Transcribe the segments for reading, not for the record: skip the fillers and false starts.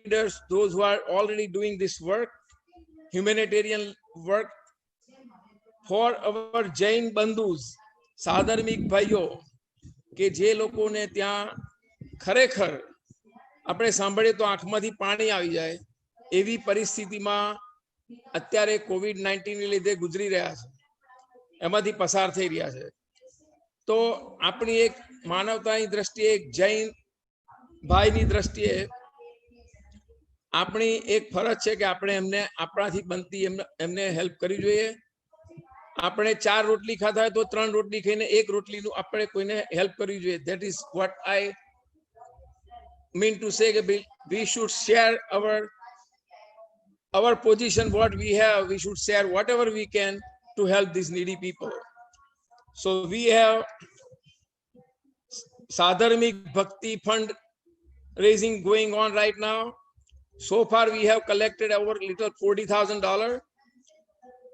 leaders, those who are already doing this work, humanitarian work, for our Jain bandhus, સાધર્મિક ભાઈઓ કે જે લોકોને ત્યાં ખરેખર આપણે સાંભળીએ તો આંખમાંથી પાણી આવી જાય એવી પરિસ્થિતિમાં અત્યારે COVID-19 લીધે ગુજરી રહ્યા છે, એમાંથી પસાર થઈ રહ્યા છે. તો આપણી એક માનવતાની દ્રષ્ટિએ, એક જૈન ભાઈની દ્રષ્ટિએ આપણી એક ફરજ છે કે આપણે એમને આપણાથી બનતી એમને હેલ્પ કરવી જોઈએ. આપણે 4 રોટલી ખાતા હોય તો 3 રોટલી ખાઈને 1 રોટલીનું આપણે કોઈને હેલ્પ કરવી જોઈએ. That is what I mean to say that we should share our position, what we have. We should share whatever we can to help these needy people. So we have Sadharmik Bhakti Fund raising going on right now. So far we have collected our little $40,000.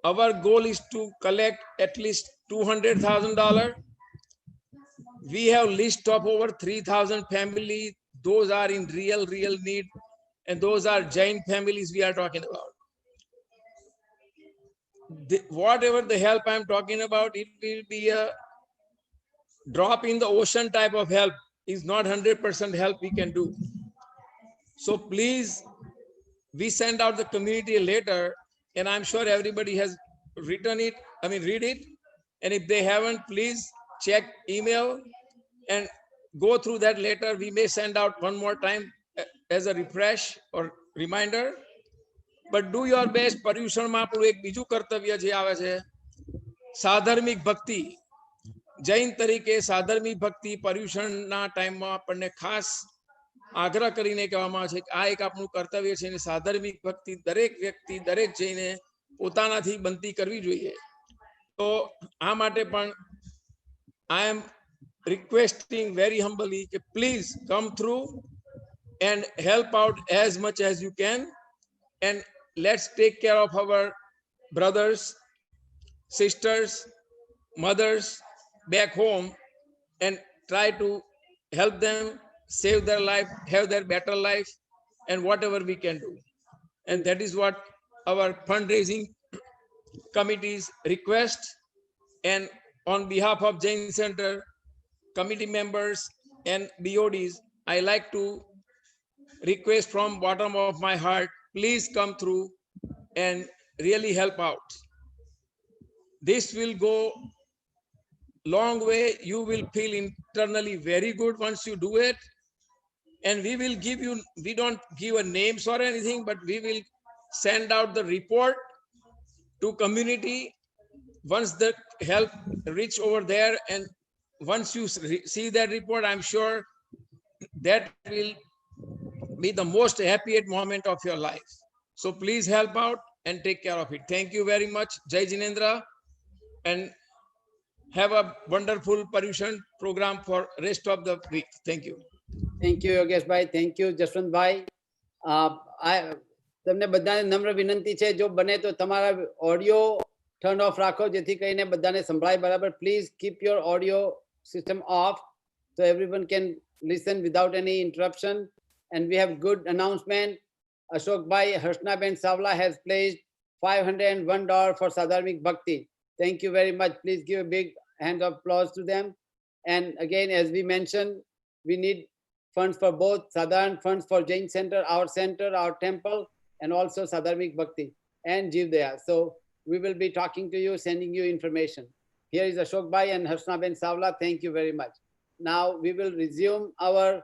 Our goal is to collect at least $200,000. We have list of over 3,000 families. Those are in real need, and those are Jain families we are talking about. Whatever the help I'm talking about, it will be a drop in the ocean type of help. Is not 100% help we can do. So please, we send out the community a letter, and I'm sure everybody has written it, read it. And if they haven't, please check email and go through that letter. We may send out one more time as a refresh or reminder. But do your best. પર્યુષણમાં આપણું એક બીજું કર્તવ્ય જે આવે છે, સાધર્મિક ભક્તિ. જૈન તરીકે સાધર્મિક ભક્તિ પર્યુષણના ટાઈમમાં આપણને ખાસ આગ્રહ કરીને કહેવામાં આવે છે કે આ એક આપણું કર્તવ્ય છે અને સાધર્મિક ભક્તિ દરેક વ્યક્તિ, દરેક જઈને પોતાનાથી બનતી કરવી જોઈએ. તો આ માટે પણ I am requesting very humbly, please come through and help out as much as you can, and let's take care of our brothers, sisters, mothers back home and try to help them save their life, have their better life, and whatever we can do. And that is what our fundraising committees request. And on behalf of Jain Center committee members and BODs, I like to request from bottom of my heart, please come through and really help out. This will go long way. You will feel internally very good once you do it. And we will give you, we don't give a names or anything, but we will send out the report to community once the help reach over there. And once you see that report, I'm sure that will be the most happiest moment of your life. So please help out and take care of it. Thank you very much. Jai Jinendra, and have a wonderful Paryushan program for rest of the week. Thank you. Thank you, Yogesh bhai. Thank you, Jaswant bhai. તમને બધાને નમ્ર વિનંતી છે, જો બને તો તમારા audio turn off રાખો જેથી કરીને બધાને સંભળાય બરાબર. Please keep your audio system off so everyone can listen without any interruption. And we have good announcement. Ashok bhai, Harshnaben Savla has pledged $501 for Sadharmik Bhakti. Thank you very much. Please give a big hand of applause to them. And again, as we mentioned, we need funds for both Sadharan funds for Jain Center, our temple, and also Sadharmik Bhakti and Jivdaya. So we will be talking to you, sending you information. Here is Ashok bhai and Harshnaben Savla. Thank you very much. Now we will resume our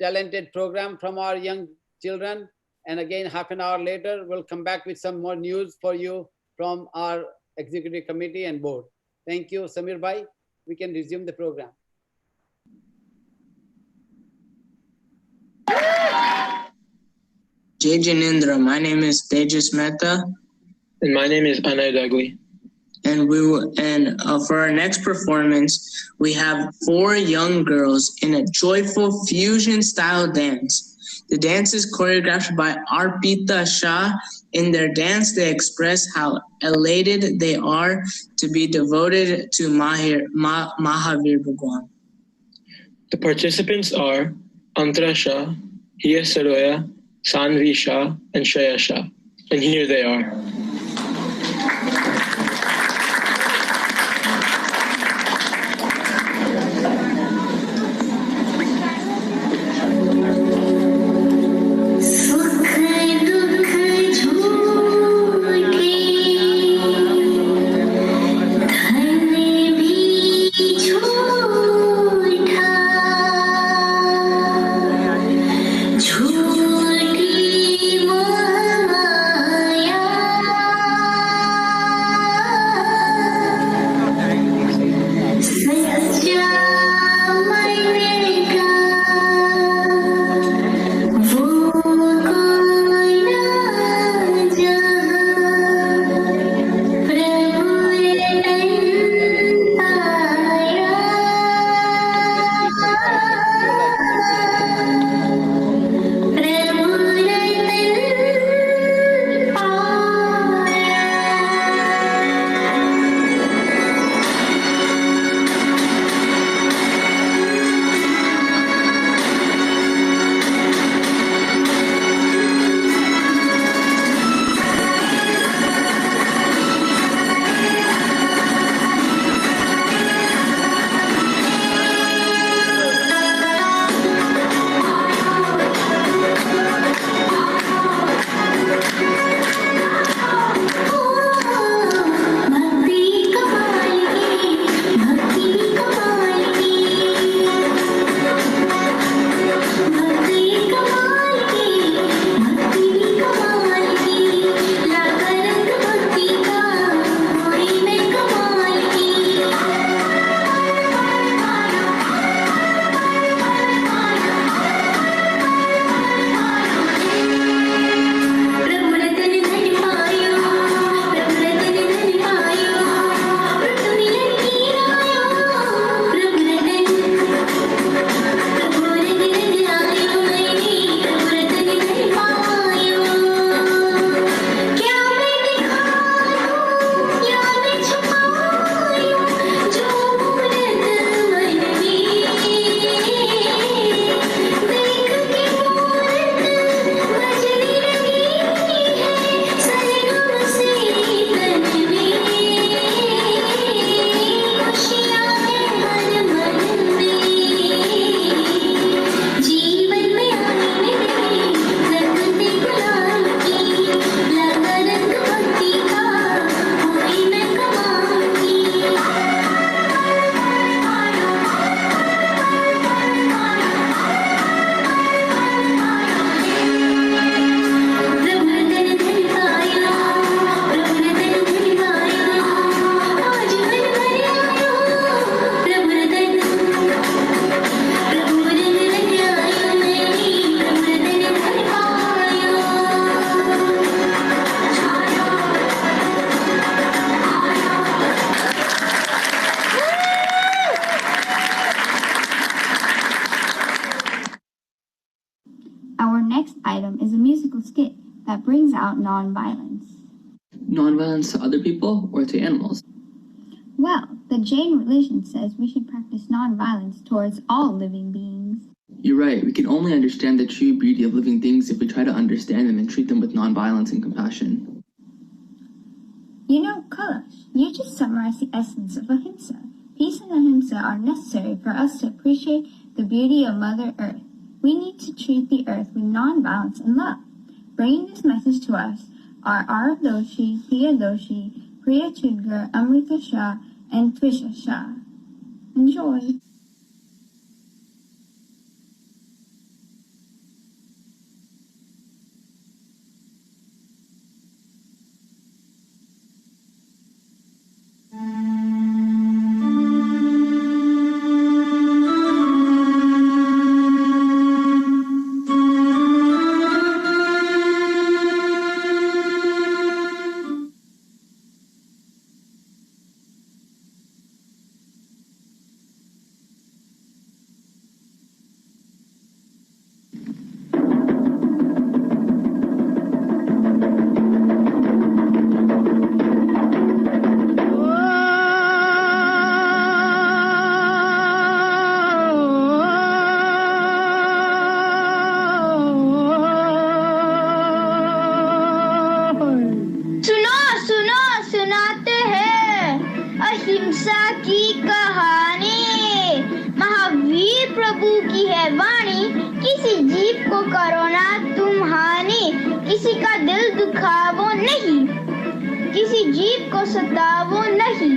talented program from our young children. And again, half an hour later, we'll come back with some more news for you from our executive committee and board. Thank you, Samir bhai. We can resume the program. Jai Jinendra, my name is Tejas Mehta. And my name is Anay Dagli. And for our next performance, we have 4 young girls in a joyful fusion style dance. The dance is choreographed by Arpita Shah. In their dance, they express how elated they are to be devoted to Mahavir Bhagwan. The participants are Antara Shah, Hiya Saroya, Sanvi Shah, and Shreya Shah. And here they are. Our next item is a musical skit that brings out nonviolence. Nonviolence to other people or to animals? Well, the Jain religion says we should practice nonviolence towards all living beings. You're right. We can only understand the true beauty of living things if we try to understand them and treat them with nonviolence and compassion. You know, Kailash, you just summarized the essence of ahimsa. Peace and ahimsa are necessary for us to appreciate the beauty of Mother Earth. We need to treat the earth with nonviolence and love. Bringing this message to us are Arav Doshi, Thea Doshi, Priya Chudgar, Amrita Shah, and Twisha Shah. Enjoy. अहिंसा की कहानी। महावीर प्रभु की है वाणी, किसी जीव को करो ना तुम हानि। किसी का दिल दुखावो नहीं, किसी जीव को सतावो नहीं।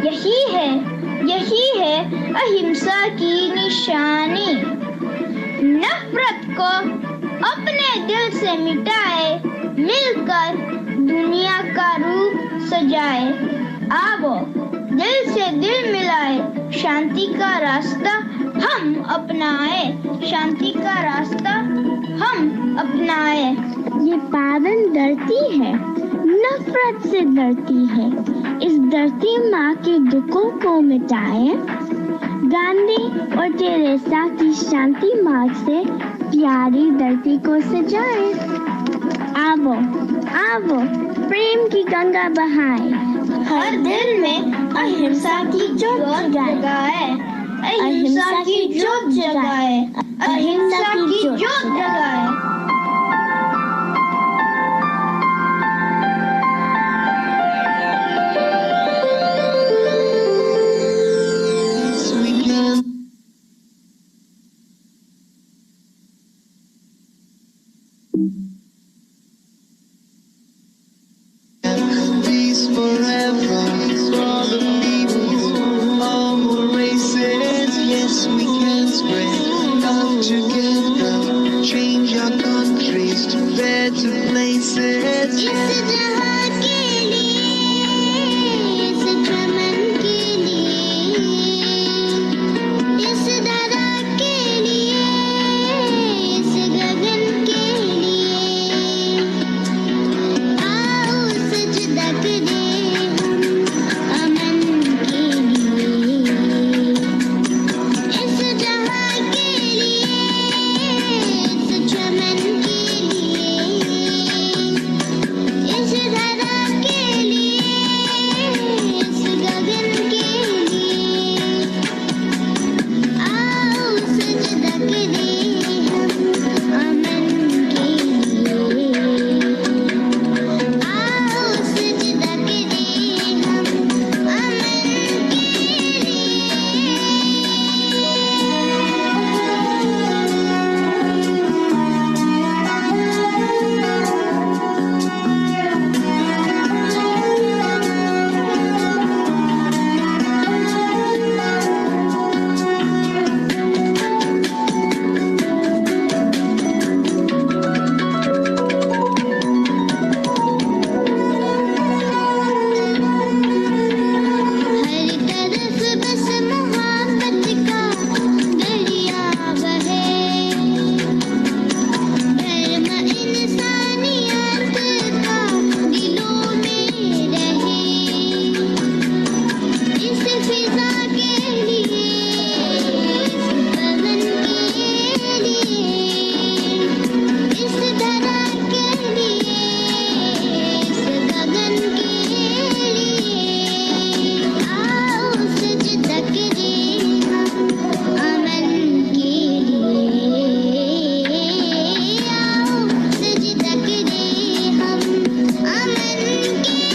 यही है अहिंसा की निशानी। नफरत को अपने दिल से मिटाए, मिलकर दुनिया का रूप सजाए। आवो दिल से दिल मिलाए, शांति का रास्ता हम अपनाए। शांति का रास्ता हम अपनाए। ये पावन धरती है, नफरत से डरती है। इस धरती माँ के दुखों को मिटाए। गांधी और टेरेसा की शांति मार्ग से प्यारी धरती को सजाए। आवो आवो प्रेम की गंगा बहाए, हर दिल में अहिंसा की जोत जगाए। अहिंसा की जोत जगाए, अहिंसा की जोत जगाए। Peace forever for the people of all races. Yes, we can spread love together, change our countries to better places. इस जहां के लिए, इस चमन के लिए, इस धरा के लिए, इस गगन के लिए। आओ सजदा करें हम अमन के लिए। इस जहां के लिए, इस चमन के लिए, इस धरा के लिए, इस गगन के लिए। आओ सजदा करें हम अमन के लिए। आओ सजदा करें हम अमन के हर तरफ बस मोहब्बत का दरिया बहे। धर्म इंसानियत का दिलों में रहे। इस फिजा के लिए, इस पवन के लिए, इस धरा के लिए, इस गगन के लिए। आओ सजदा करें हम अमन के लिए। आओ सजदा करें हम अमन के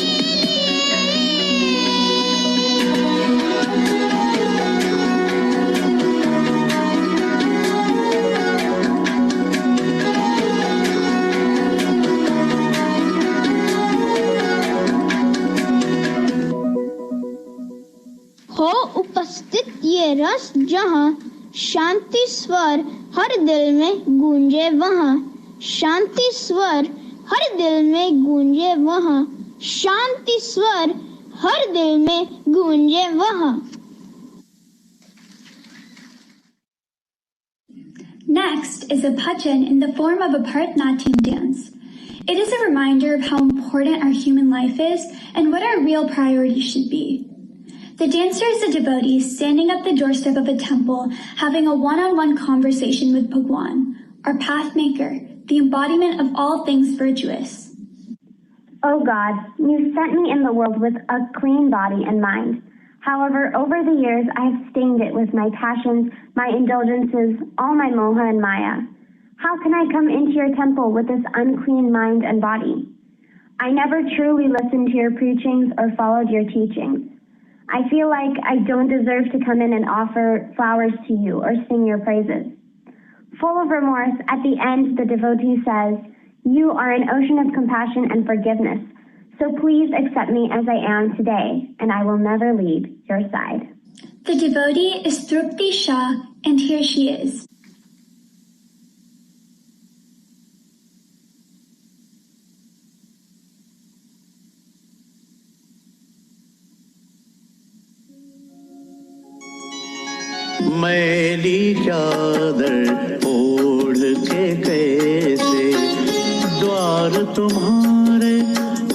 हो उपस्थित ये रस जहाँ, शांति स्वर हर दिल में गूंजे वहाँ। शांति स्वर हर दिल में गूंजे वहाँ। शांति स्वर हर दिल में गूंजे वहाँ। Next is a bhajan in the form of a Bharatanatyam dance. It is a reminder of how important our human life is and what our real priorities should be. The dancer is a devotee standing at the doorstep of a temple having a one-on-one conversation with Bhagwan, our pathmaker, the embodiment of all things virtuous. O God, you sent me in the world with a clean body and mind. However, over the years, I have stained it with my passions, my indulgences, all my moha and maya. How can I come into your temple with this unclean mind and body? I never truly listened to your preachings or followed your teachings. I feel like I don't deserve to come in and offer flowers to you or sing your praises. Full of remorse, at the end, the devotee says, "You are an ocean of compassion and forgiveness, so please accept me as I am today, and I will never leave your side." The devotee is Drupti Shah, and here she is. मैली चादर ओढ़ के कैसे द्वार तुम्हारे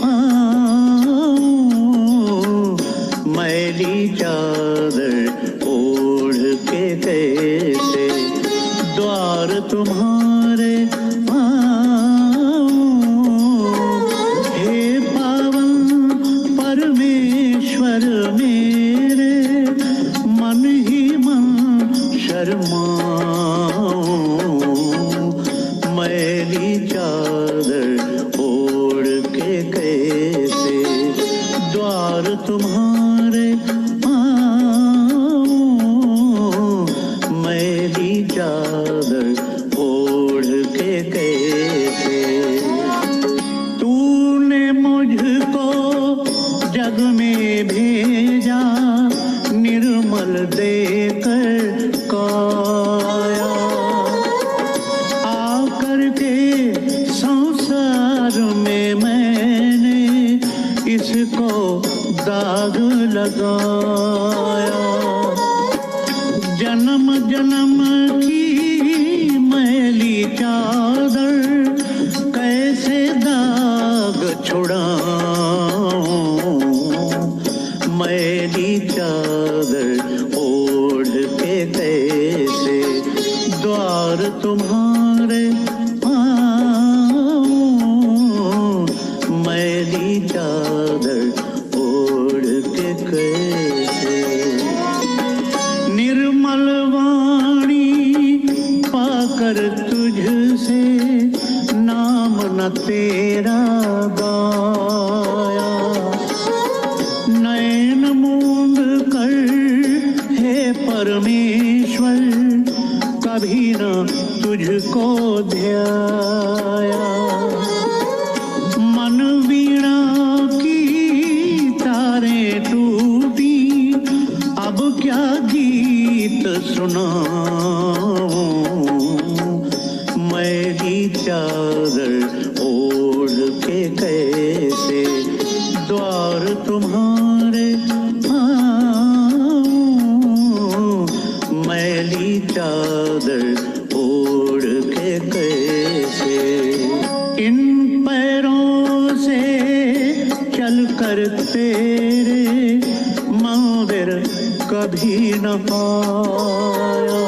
आऊं, मैली चादर ओढ़ के कैसे द्वार तुम्हारे आऊं, हे पावन परमेश्वर मेरे मन ही मन शर्माऊं, मैली चादर ओढ़ के कैसे द्वार तुम्हारे आऊं, मैली चादर ओढ़ के कैसे। तूने मुझको जग में भेजा निर्मल देकर काया, आकर के संसार में मैंने इसको दाग लगाया, जन्म जन्म की मैली चादर कैसे दाग छुड़ाऊं, मैली चादर ओढ़ के कैसे द्वार तुम्हारे आऊं, मैली चादर ओढ़ के कैसे। निर्मल वाणी पाकर तुझसे नाम न तेरा गाया, नैन मूंद कर हे परमेश्वर कभी न तुझको ध्याया, मन वीणा की तारें टूटी अब क्या गीत सुनाऊं, मैली चादर ओढ़ के कैसे द्वार तुम्हारे आऊं, मैली चादर ओढ़ के कैसे। इन पैरों से चल कर तेरे मंदिर कभी न आया,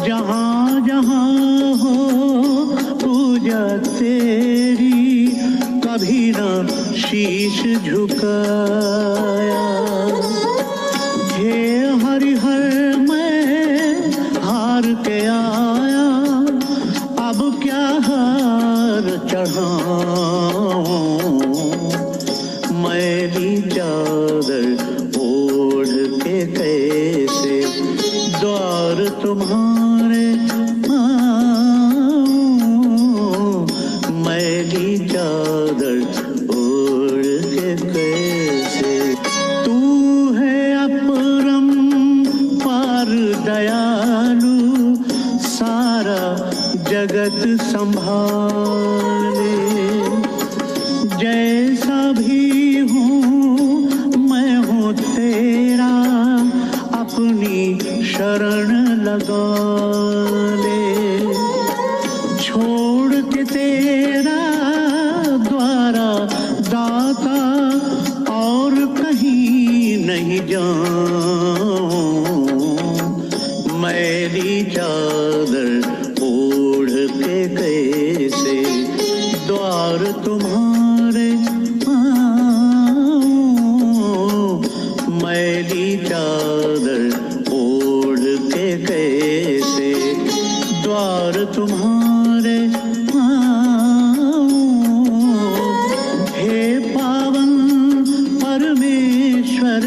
जहाँ जहाँ हो पूजा तेरी कभी न शीश झुकाया, हे हरिहर मैं हार के आया अब क्या हार चढ़ाऊं, मैली चादर ओढ़ के कैसे द्वार तुम्हारे आऊं, मैली चादर ओढ़ के कैसे। तू है अपरम पार दयालु सारा जगत संभाले, जैसा भी हूँ मैं हूँ तेरा अपनी शरण लगा ले, छोड़ के तेरा द्वारा दाता और कहीं नहीं जाऊं, मैली चादर ओढ़ के कैसे द्वार तुम्हारे आऊं, मैली चादर ओढ़ के कैसे द्वार तुम्हारे आऊं, हे पावन परमेश्वर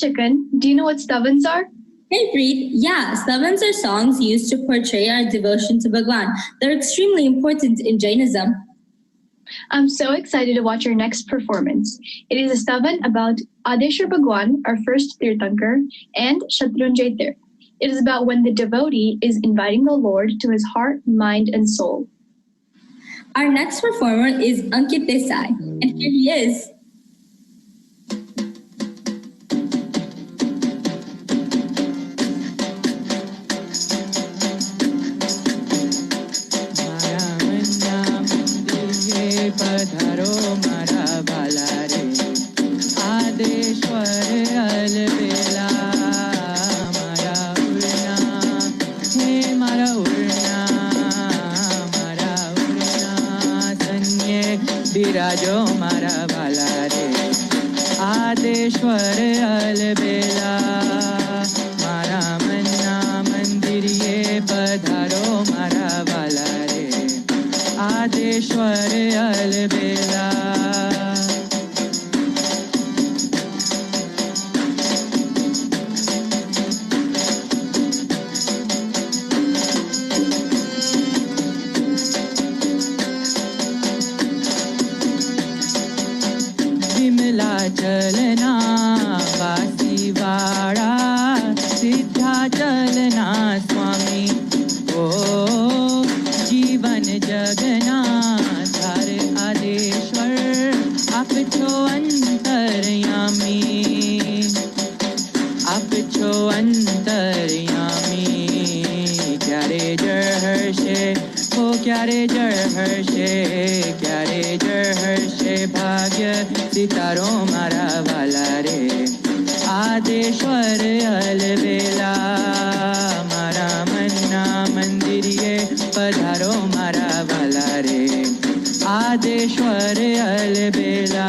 Shikran, do you know what stavans are? Hey Preet, yeah, stavans are songs used to portray our devotion to Bhagwan. They're extremely important in Jainism. I'm so excited to watch your next performance. It is a stavan about Adeshwar Bhagwan, our first Tirthankar, and Shatrunjay Tir. It is about when the devotee is inviting the Lord to his heart, mind, and soul. Our next performer is Ankit Desai, and here he is. बिराजो मारा वाला रे आदेश्वर अलबेला मारा मन्ना मंदिर ये पधारो मारा वाला रे आदेश्वर अलबेला चलना वासी वाड़ा सिद्धा चलना स्वामी ओ जीवन जगना थारे आदेश्वर आप छो अंतर्यामी क्यारे जय हर्षे ओ क्यारे जय हर्षे क्यारे जय हर्षे भाग्य सितारो मारा वाला रे आदेश्वर अलबेला मारा मन्ना मंदिर ये पधारो मारा वाला रे आदेश्वर अलबेला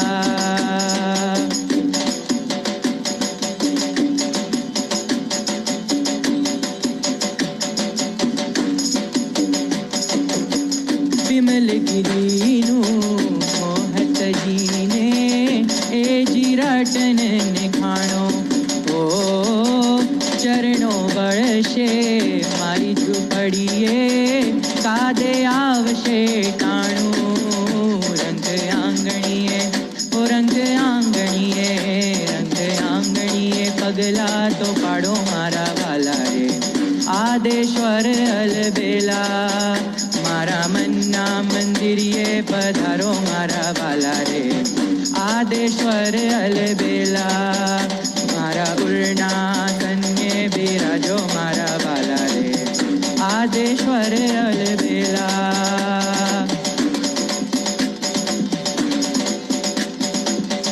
विमल गिरीनु मोहत जीने ए जीराटन निखाणो ओ चरणों बळशे मारी झूपड़िए कादे आवशे टाणू रंग आंगणीए ओ रंग आंगणीए पगला तो पाड़ो मारा वाला रे आदेश्वर अलबेला मारा मन्ना मंदिर ये पधारो मारा वाला रे आदेश्वर अलबेला मारा उड़ना कन्ये बिराजो मारा वाला रे आदेश्वर अलबेला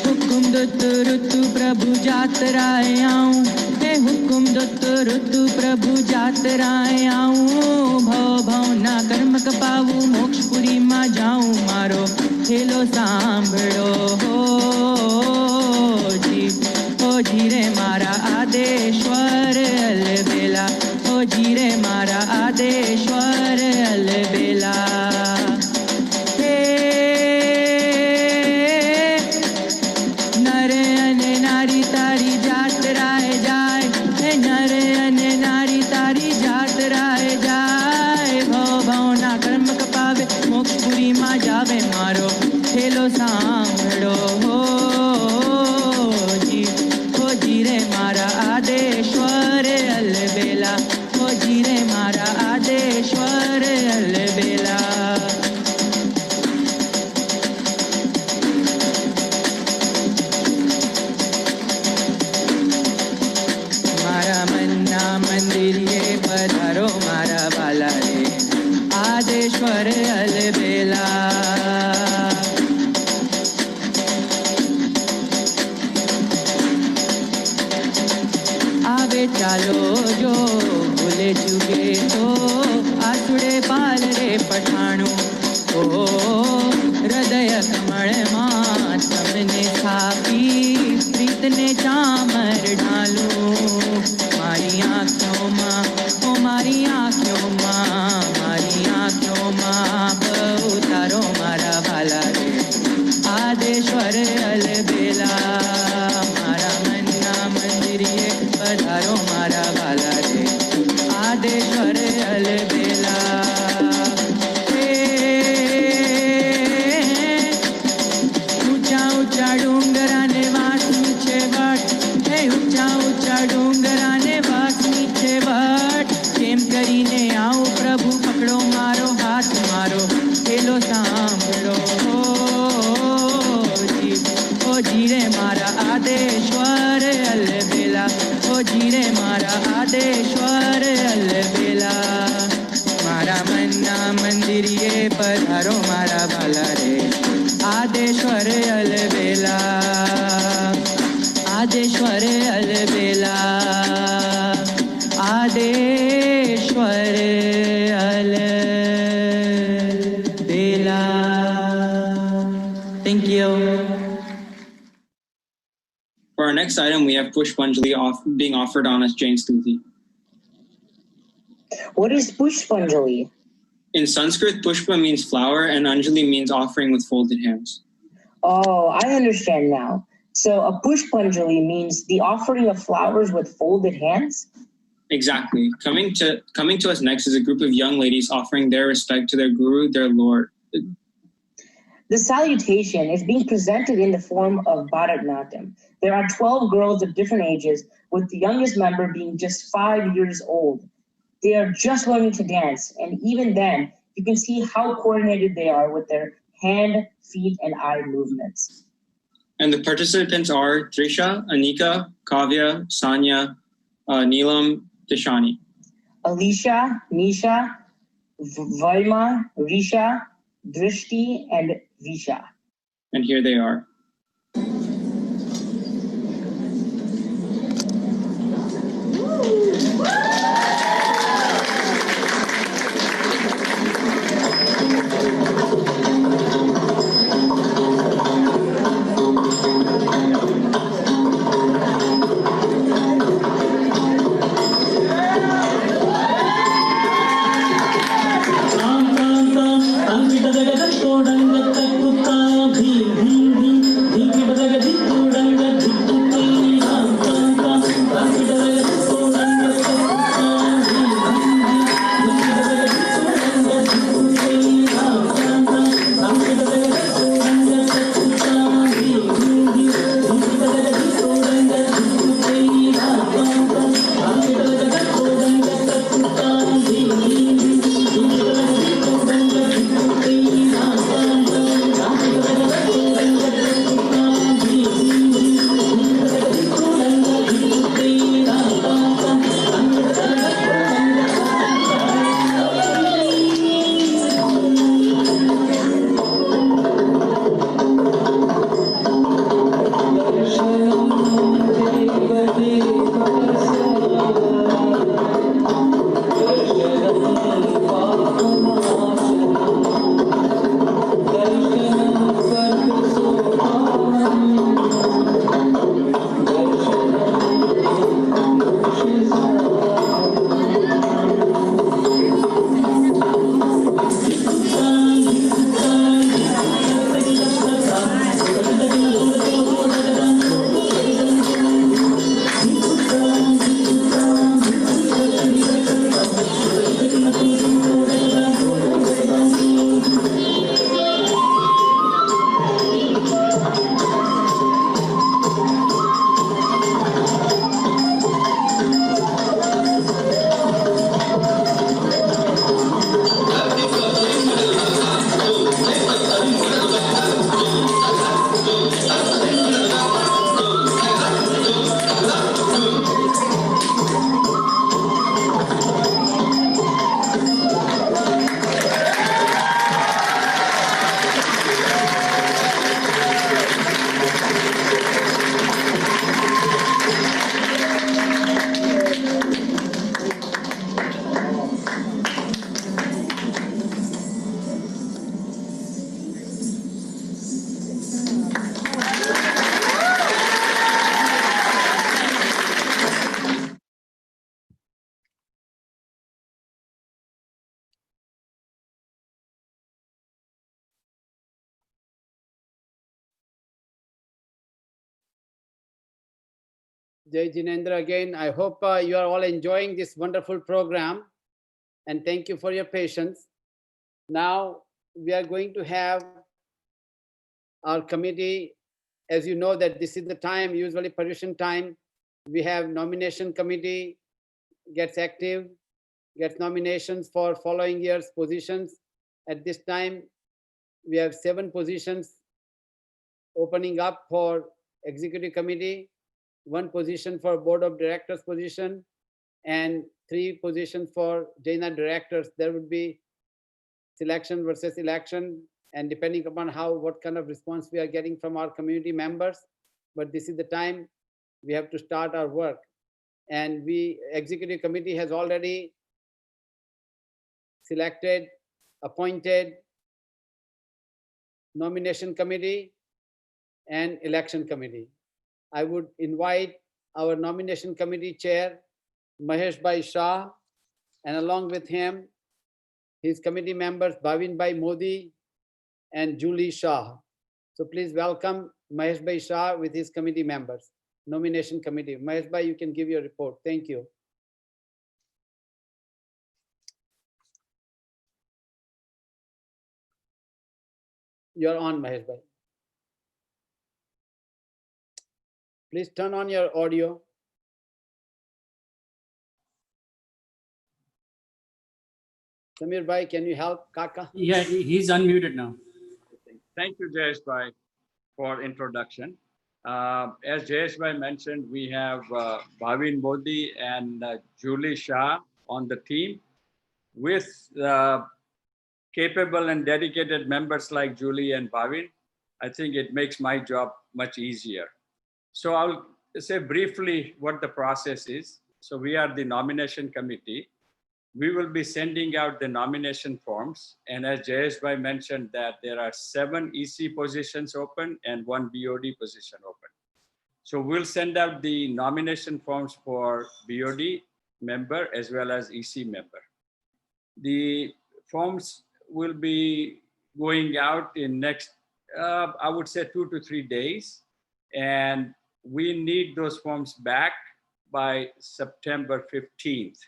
हुकुम दुत ऋतु प्रभु जातराए आऊं हे हुकुम दुत ऋतु प्रभु जातराए आऊं भव ना कर्म कपावू मोक्षपुरी मां जाऊं मारो थेलो सांभळो हो जी रे मारा आदेश्वर अलबेला हो जी रे मारा आदेश्वर अलबेला हे नर अने नारी तारी जातराए जाए हे नर अने नारी तारी जातराए जाए भवना कर्म कपावे मोक्षपुरी मां जावे मारो थेलो सांभळो हो जी रे मारा आदेश्वर अलबेला हो जी रे मारा आदेश्वर अलबेला मारा मन्ना मंदिर ये पधारो मारा वाला रे आदेश्वर अलबेला आवे चालो जो भूले चुके तो आसुड़े पाल रे पठाणु ओ हृदय कमल मां तमने थापी प्रीत ने चामर ढालू मारी आँखों मां ओ मारी आँखों मां उतारो मारा वाला रे आदेश्वर अलबेला मारा मन्ना मंदिर पधारो मारा वाला रे आदेश्वर अलबेला ऊंचा ऊंचा डोंगराने वास नीचे वट हे ऊंचा ऊंचा डोंगराने वास नीचे वट केम करीने आओ प्रभु पकड़ो मारो हाथ मारो खेलो सांभळो ओ जीरे मारा आदेश्वर अलबेला ओ जीरे मारा आदेश्वर अलबेला मारा मन्ना मंदिरिये पधारो मारा भाला रे आदेश्वर अलबेला आदेश्वर अलबेला आदेश्वर अलबेला Thank you. For our next item, we have Pushpanjali being offered on as Jain Stuti. What is Pushpanjali? In Sanskrit, Pushpa means flower and Anjali means offering with folded hands. Oh, I understand now. So a Pushpanjali means the offering of flowers with folded hands? Exactly. Coming to us next is a group of young ladies offering their respect to their guru, their Lord. The salutation is being presented in the form of Bharatanatyam. There are 12 girls of different ages, with the youngest member being just 5 years old. They are just learning to dance, and even then, you can see how coordinated they are with their hand, feet, and eye movements. And the participants are Trisha, Anika, Kavya, Sanya, Neelam, Dishani. Alicia, Nisha, Valma, Risha, Drishti, and Visha. And here they are. Jai Jinendra again. I hope you are all enjoying this wonderful program, and thank you for your patience. Now we are going to have our committee. As you know that this is the time, usually Paryushan time, we have nomination committee gets active, gets nominations for following year's positions. At this time, we have 7 positions opening up for executive committee, 1 position for board of directors position, and 3 positions for Jaina directors. There would be selection versus election, and depending upon what kind of response we are getting from our community members. But this is the time we have to start our work. And executive committee has already selected, appointed nomination committee and election committee. I would invite our nomination committee chair, Mahesh Bhai Shah, and along with him, his committee members, Bhavin Bhai Modi and Julie Shah. So please welcome Mahesh Bhai Shah with his committee members, nomination committee. Mahesh Bhai, you can give your report. Thank you. You're on, Mahesh Bhai. Please turn on your audio. Samir Bhai, can you help Kaka? Yeah, he's unmuted now. Thank you, Jayesh Bhai, for introduction. As Jayesh Bhai mentioned, we have Bhavin Modi and Julie Shah on the team with capable and dedicated members like Julie and Bhavin. I think it makes my job much easier. So I'll say briefly what the process is. So we are the nomination committee. We will be sending out the nomination forms. And as Jayesh Bhai mentioned that there are 7 EC positions open and 1 BOD position open. So we'll send out the nomination forms for BOD member as well as EC member. The forms will be going out in next, I would say 2 to 3 days. And we need those forms back by September 15th.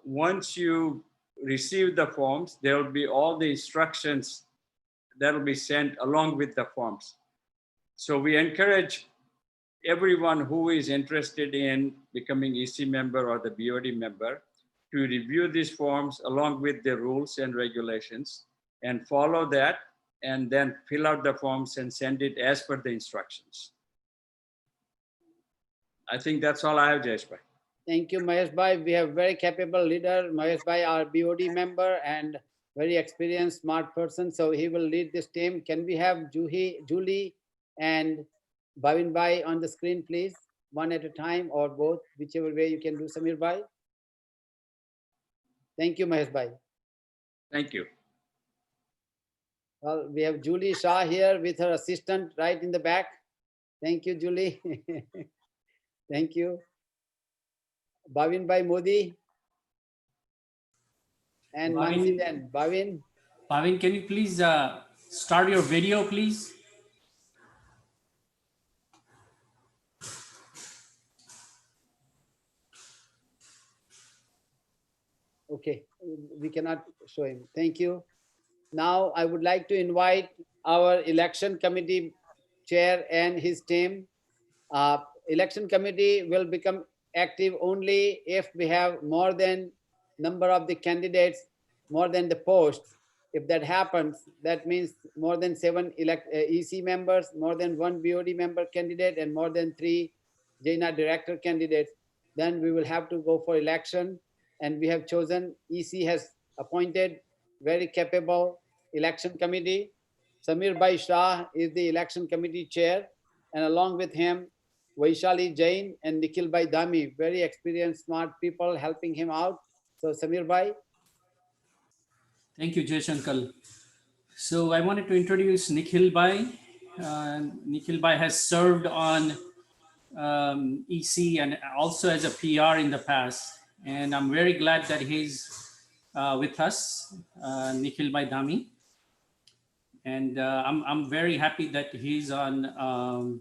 Once you receive the forms, there will be all the instructions that will be sent along with the forms. So we encourage everyone who is interested in becoming EC member or the BOD member to review these forms along with the rules and regulations and follow that, and then fill out the forms and send it as per the instructions. I think that's all I have, Jayesh Bhai. Thank you, Mahesh Bhai. We have very capable leader, Mahesh Bhai, our BOD member and very experienced, smart person. So he will lead this team. Can we have Julie and Bhavin Bhai on the screen, please? One at a time or both, whichever way you can do, Samir Bhai. Thank you, Mahesh Bhai. Thank you. Well, we have Julie Shah here with her assistant right in the back. Thank you, Julie. Thank you. Bhavin Bhai Modi. And Mansi then. Bhavin. Bhavin, can you please start your video, please? Okay, we cannot show him. Thank you. Now I would like to invite our election committee chair and his team. Election committee will become active only if we have more than number of the candidates, more than the posts. If that happens, that means more than 7 EC members, more than 1 BOD member candidate, and more than 3 Jaina director candidates. Then we will have to go for election. And we have chosen, EC has appointed very capable election committee. Samir Bhai Shah is the election committee chair, and along with him, Vaishali Jain and Nikhil Bhai Dhami, very experienced, smart people helping him out. So Samir Bhai. Thank you, Jayesh Uncle. So I wanted to introduce Nikhil Bhai. Nikhil Bhai has served on EC and also as a PR in the past. And I'm very glad that he's with us, Nikhil Bhai Dhami. And I'm very happy that he's on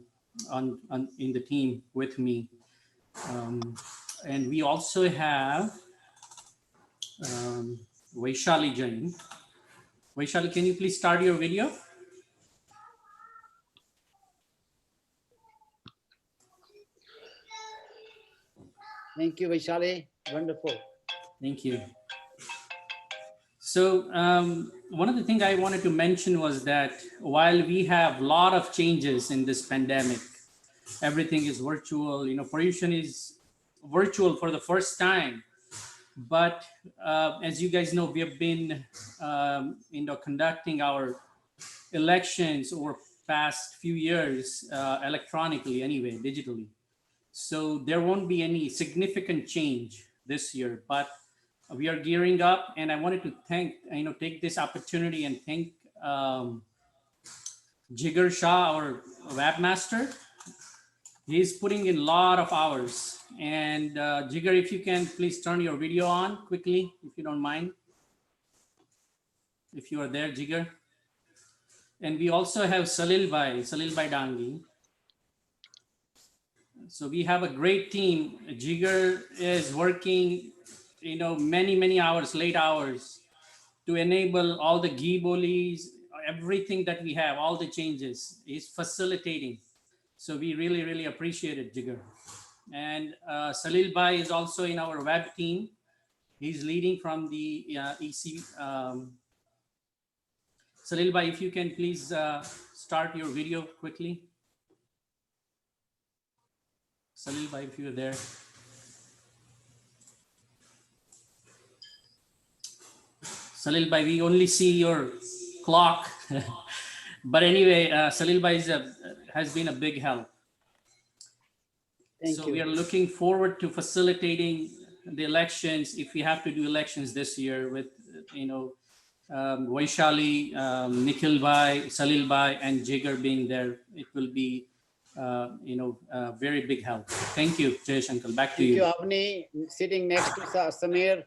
in the team with me. And we also have Vaishali Jain. Vaishali, can you please start your video? Thank you, Vaishali. Wonderful. Thank you. So one of the things I wanted to mention was that while we have a lot of changes in this pandemic, everything is virtual, Paryushan is virtual for the first time. But as you guys know, we have been, conducting our elections over past few years electronically anyway, digitally. So there won't be any significant change this year, but we are gearing up, and I wanted to take this opportunity and thank Jigar Shah, our webmaster. He's putting in a lot of hours. And Jigar, if you can please turn your video on quickly, if you don't mind. If you are there, Jigar. And we also have Salil Bhai Dangi. So we have a great team. Jigar is working, many hours, late hours, to enable all the Ghee everything that we have, all the changes. He's facilitating. So we really, really appreciate it, Jigar. And Salil Bhai is also in our web team. He's leading from the EC. Salil Bhai, if you can please start your video quickly. Salil Bhai, if you're there. Salil Bhai, we only see your clock. But anyway, Salil Bhai has been a big help. Thank you. We are looking forward to facilitating the elections, if we have to do elections this year, with Vaishali, Nikhil Bhai, Salil Bhai, and Jigar being there. It will be a very big help. Thank you, Jayesh Uncle. Back to you. Thank you, Avni, sitting next to Samir.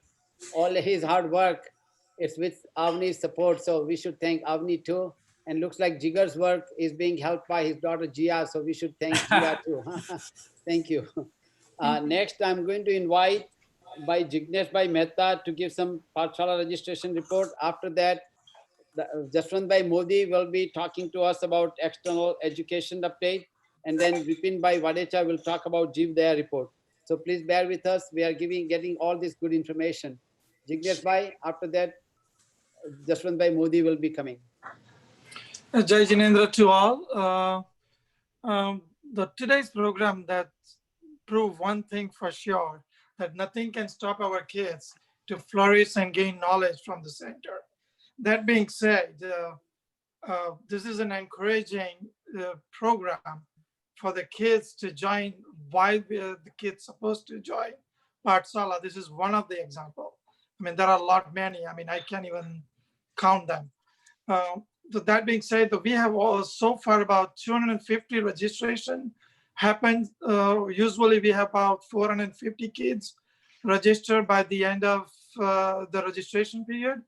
All his hard work, it's with Avni's support. So we should thank Avni too. And looks like Jigar's work is being helped by his daughter Jia. So we should thank Jia too. Thank you. Next, I'm going to invite by Jignesh Bhai Mehta to give some Pathshala registration report. After that, Jaswant Bhai Modi will be talking to us about external education update. And then Vipin Bhai Vadecha will talk about Jeev Daya report. So please bear with us. We are getting all this good information. Jignesh Bhai, after that, Jaswant Bhai Modi will be coming. Jai Jinendra to all. Today's program that prove one thing for sure, that nothing can stop our kids to flourish and gain knowledge from the center. That being said, this is an encouraging program for the kids to join. Why the kids supposed to join Pathshala? This is one of the example. I mean, there are a lot many. I mean, I can't even count them. So that being said, we have so far about 250 registration happened. Usually we have about 450 kids registered by the end of the registration period.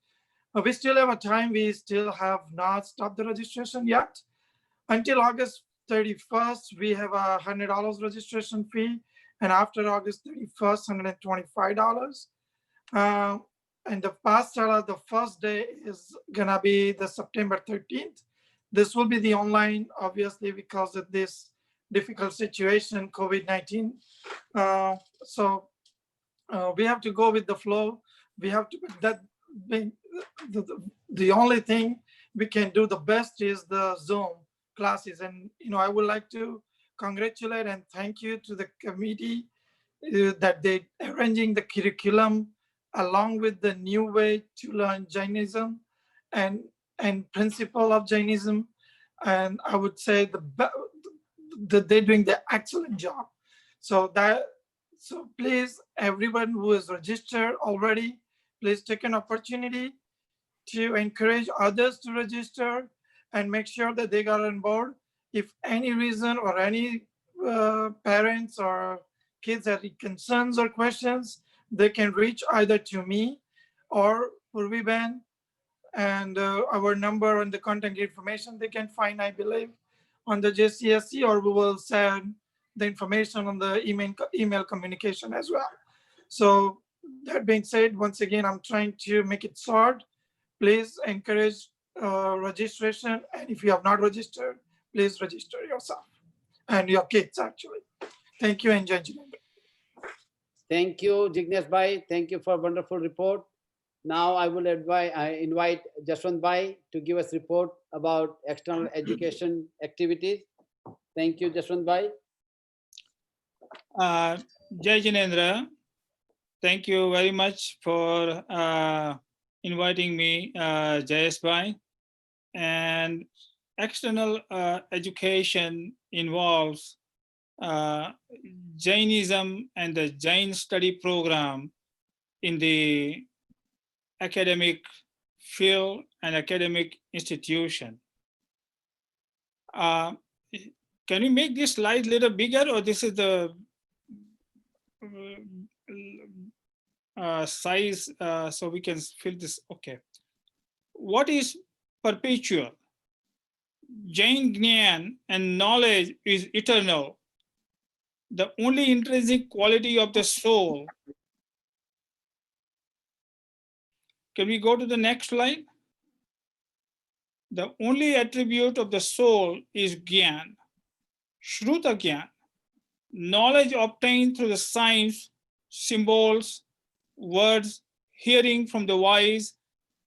We still have a time. We still have not stopped the registration yet. Until August 31st, we have a $100 registration fee. And after August 31st, $125. And the Pathshala, the first day is gonna be the September 13th. This will be the online, obviously, because of this difficult situation, COVID-19. So we have to go with the flow. We have to, the only thing we can do the best is the Zoom classes. And, I would like to congratulate and thank you to the committee that they arranging the curriculum along with the new way to learn Jainism and principle of Jainism. And I would say they're doing the excellent job. So please, everyone who is registered already, please take an opportunity to encourage others to register and make sure that they got on board. If any reason or any parents or kids have any concerns or questions, they can reach either to me or Purvi Ben, and our number and the contact information they can find, I believe, on the JCSC, or we will send the information on the email communication as well. So that being said, once again, I'm trying to make it short. Please encourage registration, and if you have not registered, please register yourself and your kids actually. Thank you, and Jai Jinendra. Thank you, Jignesh Bhai. Thank you for a wonderful report. Now I will invite Jaswant Bhai to give us report about external education activities. Thank you, Jaswant Bhai. Jai Jinendra, thank you very much for inviting me, Jayesh Bhai. And external education involves Jainism and the Jain study program in the academic field and academic institution. Can you make this slide a little bigger, or this is the size so we can fill this? Okay. What is perpetual? Jain Jnana and knowledge is eternal. The only intrinsic quality of the soul. Can we go to the next slide? The only attribute of the soul is Gyan, Shruta Gyan, knowledge obtained through the signs, symbols, words, hearing from the wise,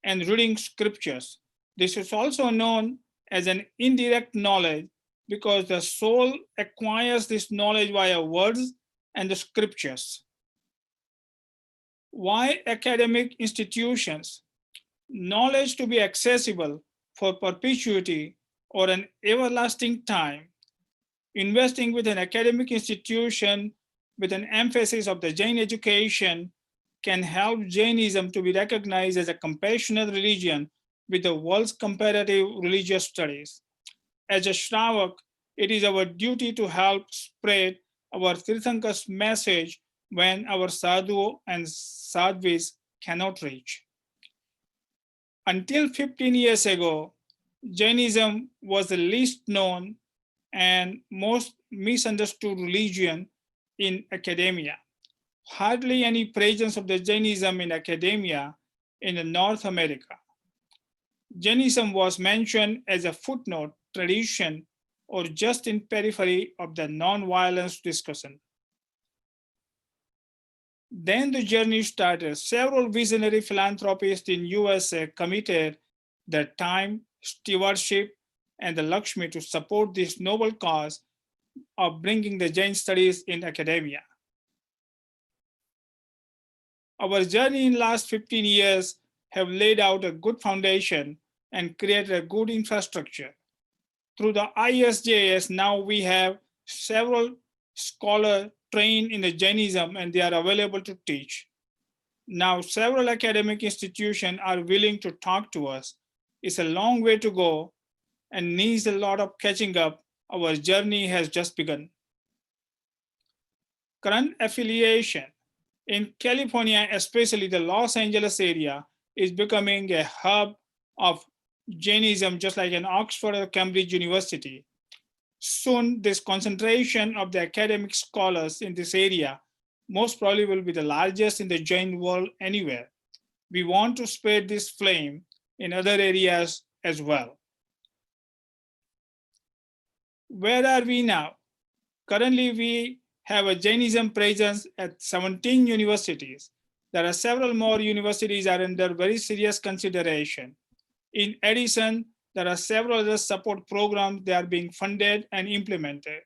and reading scriptures. This is also known as an indirect knowledge because the soul acquires this knowledge via words and the scriptures. Why academic institutions? Knowledge to be accessible for perpetuity or an everlasting time. Investing with an academic institution with an emphasis of the Jain education can help Jainism to be recognized as a compassionate religion with the world's comparative religious studies. As a Shravak, it is our duty to help spread our Tirthankar's message when our sadhu and sadhvis cannot reach. Until 15 years ago, Jainism was the least known and most misunderstood religion in academia. Hardly any presence of the Jainism in academia in North America. Jainism was mentioned as a footnote, tradition, or just in periphery of the non-violence discussion. Then the journey started. Several visionary philanthropists in USA committed their time, stewardship, and the Lakshmi to support this noble cause of bringing the Jain studies in academia. Our journey in the last 15 years have laid out a good foundation and created a good infrastructure. Through the ISJS, now we have several scholars trained in the Jainism and they are available to teach. Now several academic institutions are willing to talk to us. It's a long way to go and needs a lot of catching up. Our journey has just begun. Current affiliation in California, especially the Los Angeles area, is becoming a hub of Jainism, just like in Oxford or Cambridge University. Soon, this concentration of the academic scholars in this area most probably will be the largest in the Jain world anywhere. We want to spread this flame in other areas as well. Where are we now? Currently, we have a Jainism presence at 17 universities. There are several more universities are under very serious consideration. In addition, there are several other support programs that are being funded and implemented.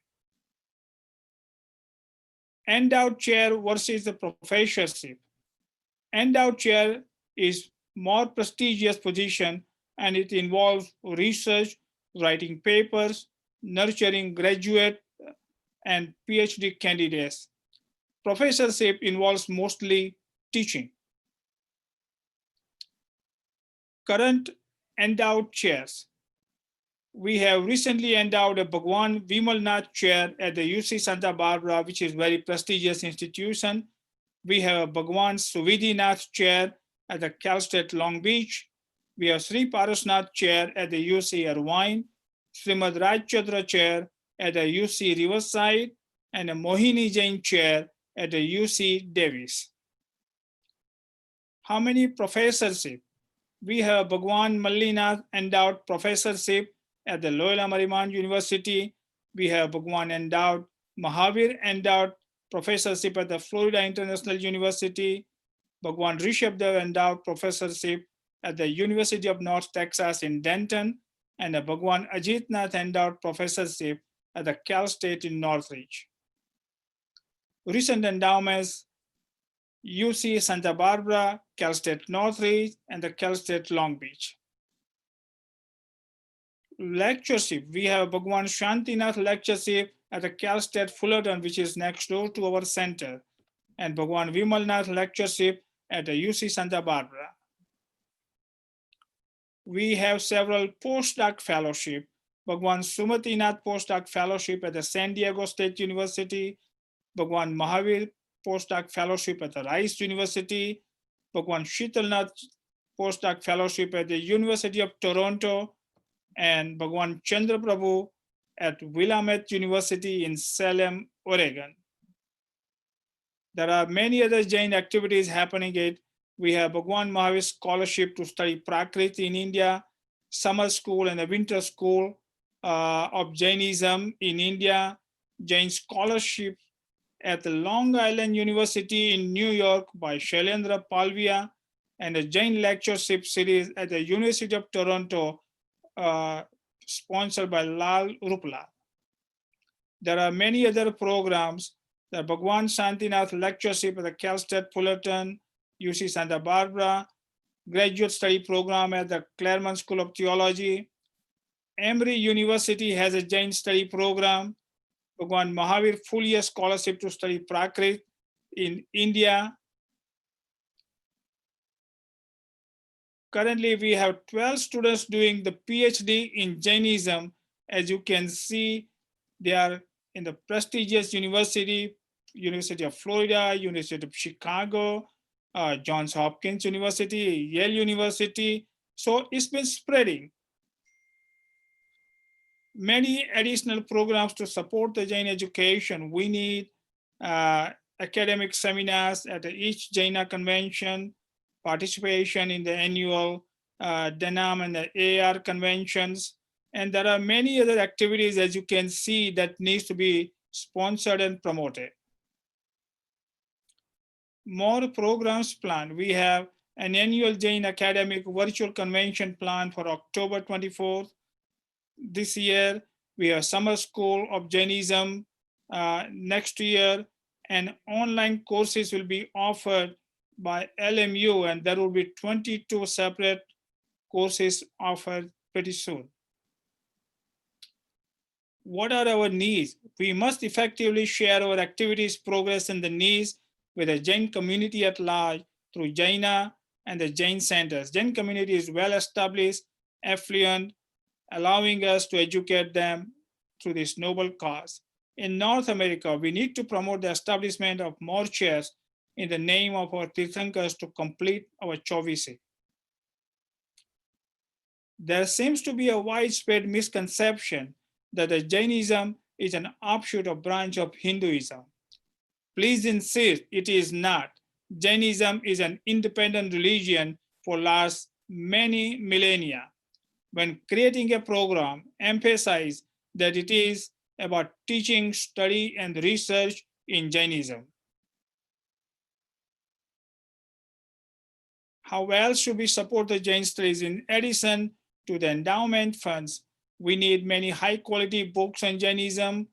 Endowed chair versus the professorship. Endowed chair is more prestigious position and it involves research, writing papers, nurturing graduate and PhD candidates. Professorship involves mostly teaching. Current endowed chairs. We have recently endowed a Bhagwan Vimalnath chair at the UC Santa Barbara, which is a very prestigious institution. We have a Bhagwan Suvidhinath chair at the Cal State Long Beach. We have Sri Parasnath chair at the UC Irvine. Srimad Rajchandra Chair at the UC Riverside, and a Mohini Jain Chair at the UC Davis. How many professorship? We have Bhagwan Mallinath Endowed Professorship at the Loyola Marymount University. We have Bhagwan Endowed Mahavir Endowed Professorship at the Florida International University. Bhagwan Rishabdev Endowed Professorship at the University of North Texas in Denton, and a Bhagwan Ajit Nath Endowed Professorship at the Cal State in Northridge. Recent endowments: UC Santa Barbara, Cal State Northridge, and the Cal State Long Beach. Lectureship: we have Bhagwan Shantinath Lectureship at the Cal State Fullerton, which is next door to our center, and Bhagwan Vimalnath Lectureship at the UC Santa Barbara. We have several postdoc fellowship: Bhagwan Sumatinath Postdoc Fellowship at the San Diego State University, Bhagwan Mahavir Postdoc Fellowship at the Rice University, Bhagwan Shitalnath Postdoc Fellowship at the University of Toronto, and Bhagwan Chandra Prabhu at Willamette University in Salem, Oregon. There are many other Jain activities happening at. We have Bhagwan Mahavir Scholarship to study Prakrit in India, summer school and a winter school of Jainism in India, Jain Scholarship at the Long Island University in New York by Shailendra Palvia, and a Jain Lectureship Series at the University of Toronto, sponsored by Lal Rupla. There are many other programs: the Bhagwan Shantinath Lectureship at the Cal State Fullerton, UC Santa Barbara, graduate study program at the Claremont School of Theology. Emory University has a Jain study program. Bhagwan Mahavir full year scholarship to study Prakrit in India. Currently, we have 12 students doing the PhD in Jainism. As you can see, they are in the prestigious university, University of Florida, University of Chicago, Johns Hopkins University, Yale University. So it's been spreading. Many additional programs to support the Jain education. We need academic seminars at each Jaina convention, participation in the annual Denam and the AR conventions. And there are many other activities, as you can see, that needs to be sponsored and promoted. More programs planned. We have an annual Jain Academic Virtual Convention planned for October 24th. This year, we have Summer School of Jainism next year, and online courses will be offered by LMU, and there will be 22 separate courses offered pretty soon. What are our needs? We must effectively share our activities, progress, and the needs with the Jain community at large through Jaina and the Jain centers. Jain community is well established, affluent, allowing us to educate them through this noble cause. In North America, we need to promote the establishment of more chairs in the name of our Tirthankars to complete our Chauvisi. There seems to be a widespread misconception that the Jainism is an offshoot or branch of Hinduism. Please insist it is not. Jainism is an independent religion for last many millennia. When creating a program, emphasize that it is about teaching, study, and research in Jainism. How else should we support the Jain studies? In addition to the endowment funds, we need many high quality books on Jainism,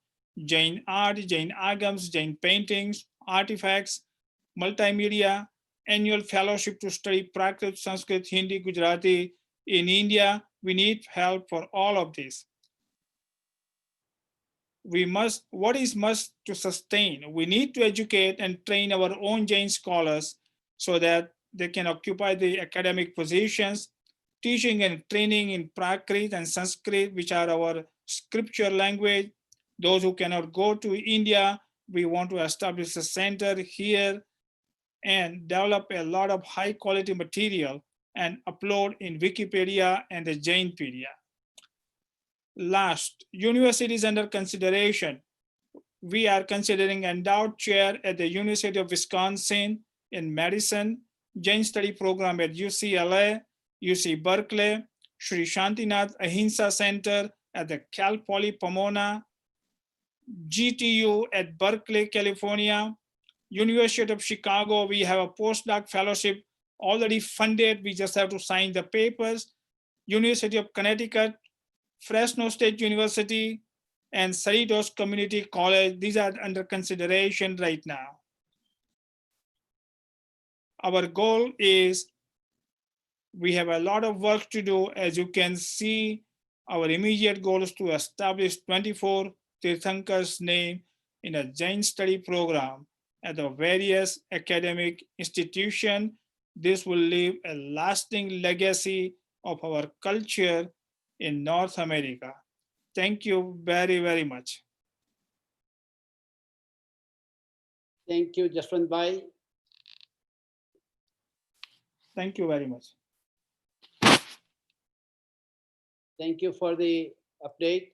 Jain art, Jain agams, Jain paintings, artifacts, multimedia, annual fellowship to study Prakrit, Sanskrit, Hindi, Gujarati. In India, we need help for all of this. What is must to sustain? We need to educate and train our own Jain scholars so that they can occupy the academic positions, teaching and training in Prakrit and Sanskrit, which are our scripture language. Those who cannot go to India, we want to establish a center here and develop a lot of high quality material and upload in Wikipedia and the Jainpedia. Last, universities under consideration. We are considering endowed chair at the University of Wisconsin in Madison, Jain study program at UCLA, UC Berkeley, Sri Shantinath Ahimsa Center at the Cal Poly Pomona, GTU at Berkeley, California, University of Chicago. We have a postdoc fellowship already funded. We just have to sign the papers. University of Connecticut, Fresno State University, and Cerritos Community College. These are under consideration right now. Our goal is, we have a lot of work to do. As you can see, our immediate goal is to establish 24 Tirthankars' name in a Jain study program at the various academic institutions. This will leave a lasting legacy of our culture in North America. Thank you very, very much. Thank you, Jaswant Bhai. Thank you very much. Thank you for the update.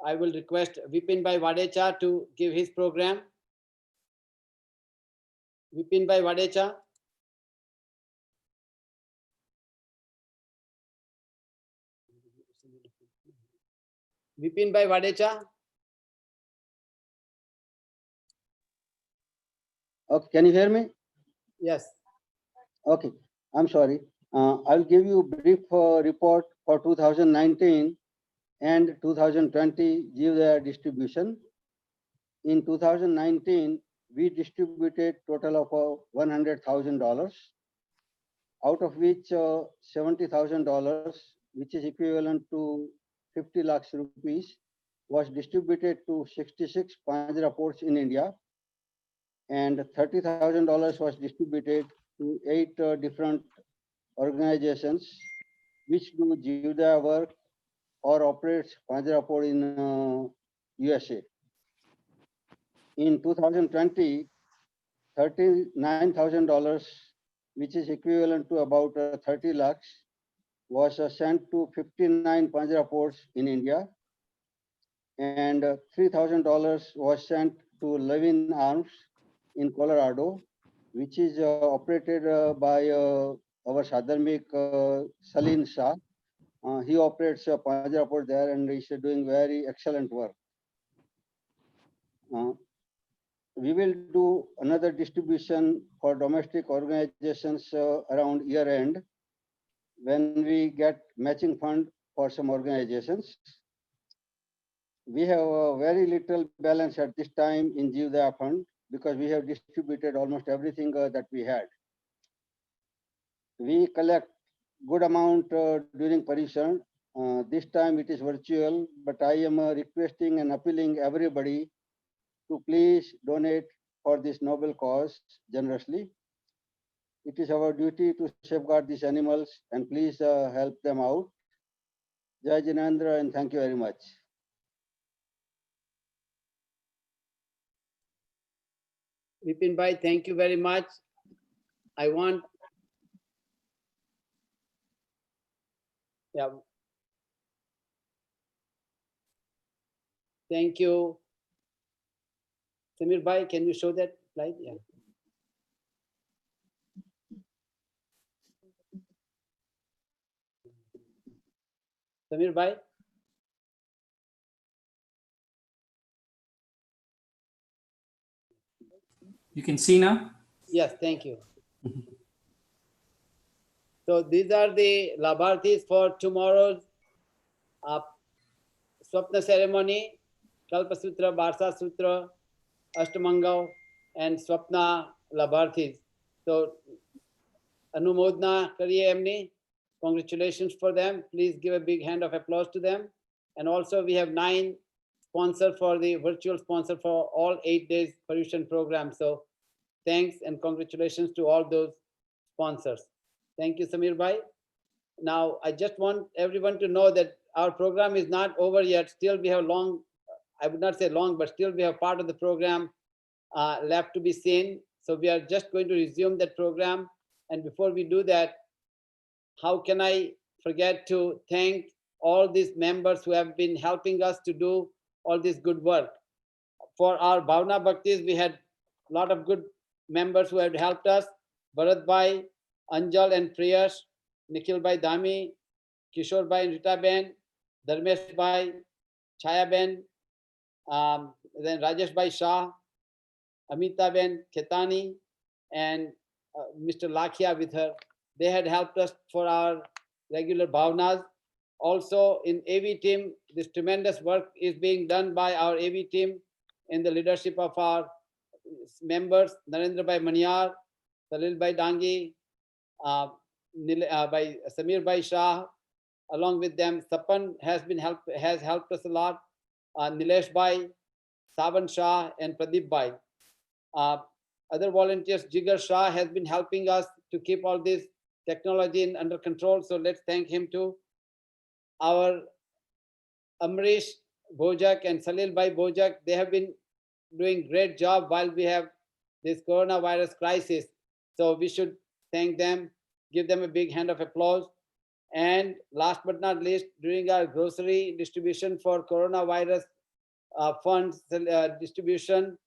I will request Vipin Bhai Wadecha to give his program. Vipin Bhai Wadecha. Vipin Bhai Wadecha. Okay, can you hear me? Yes. Okay, I'm sorry. I'll give you a brief report for 2019 and 2020 give the distribution. In 2019, we distributed total of $100,000, out of which $70,000, which is equivalent to 50 lakhs rupees, was distributed to 66 Panjra ports in India, and $30,000 was distributed to 8 different organizations which do Jivda work or operates Panjra port in USA. In 2020, $39,000, which is equivalent to about 30 lakhs, was sent to 59 Panjra ports in India, and $3,000 was sent to Levin Arms in Colorado, which is operated by our Sadharmik Salim Shah. He operates Panjra port there and is doing very excellent work. We will do another distribution for domestic organizations around year end when we get matching fund for some organizations. We have a very little balance at this time in Jivda fund because we have distributed almost everything that we had. We collect good amount during Parishan. This time it is virtual, but I am requesting and appealing everybody to please donate for this noble cause generously. It is our duty to safeguard these animals and please help them out. Jai Jinendra and thank you very much. Vipin Bhai, thank you very much. I want, yeah. Thank you. Samir Bhai, can you show that slide? Yeah. Samir Bhai. You can see now? Yes, thank you. So these are the Labharthis for tomorrow's Swapna ceremony, Kalpasutra, Barsa Sutra, Ashtamangal, and Swapna Labharthis. So Anumodna Kariye Emni, congratulations for them. Please give a big hand of applause to them. And also we have 9 sponsors for the virtual sponsor for all 8 days Paryushan program. So thanks and congratulations to all those sponsors. Thank you, Samir Bhai. Now, I just want everyone to know that our program is not over yet. Still, we have long, I would not say long, but still we have part of the program left to be seen. So we are just going to resume that program. And before we do that, how can I forget to thank all these members who have been helping us to do all this good work. For our Bhavna Bhaktis, we had a lot of good members who had helped us. Bharat Bhai, Anjal and Priyash, Nikhil Bhai Dhami, Kishore Bhai and Rita Ben, Dharmesh Bhai, Chaya Ben, then Rajesh Bhai Shah, Amita Ben Khetani, and Mr. Lakhia with her. They had helped us for our regular bhavnas. Also in AV team, this tremendous work is being done by our AV team in the leadership of our members, Narendra Bhai Maniyar, Salil Bhai Dangi, by Samir Bhai Shah. Along with them, Sapan has helped us a lot. Nilesh Bhai, Savan Shah, and Pradeep Bhai. Other volunteers, Jigar Shah has been helping us to keep all this technology under control. So let's thank him too. Our Amrish Bhojak and Salil Bhai Bhojak, they have been doing great job while we have this coronavirus crisis. So we should thank them, give them a big hand of applause. And last but not least, during our grocery distribution for coronavirus funds distribution,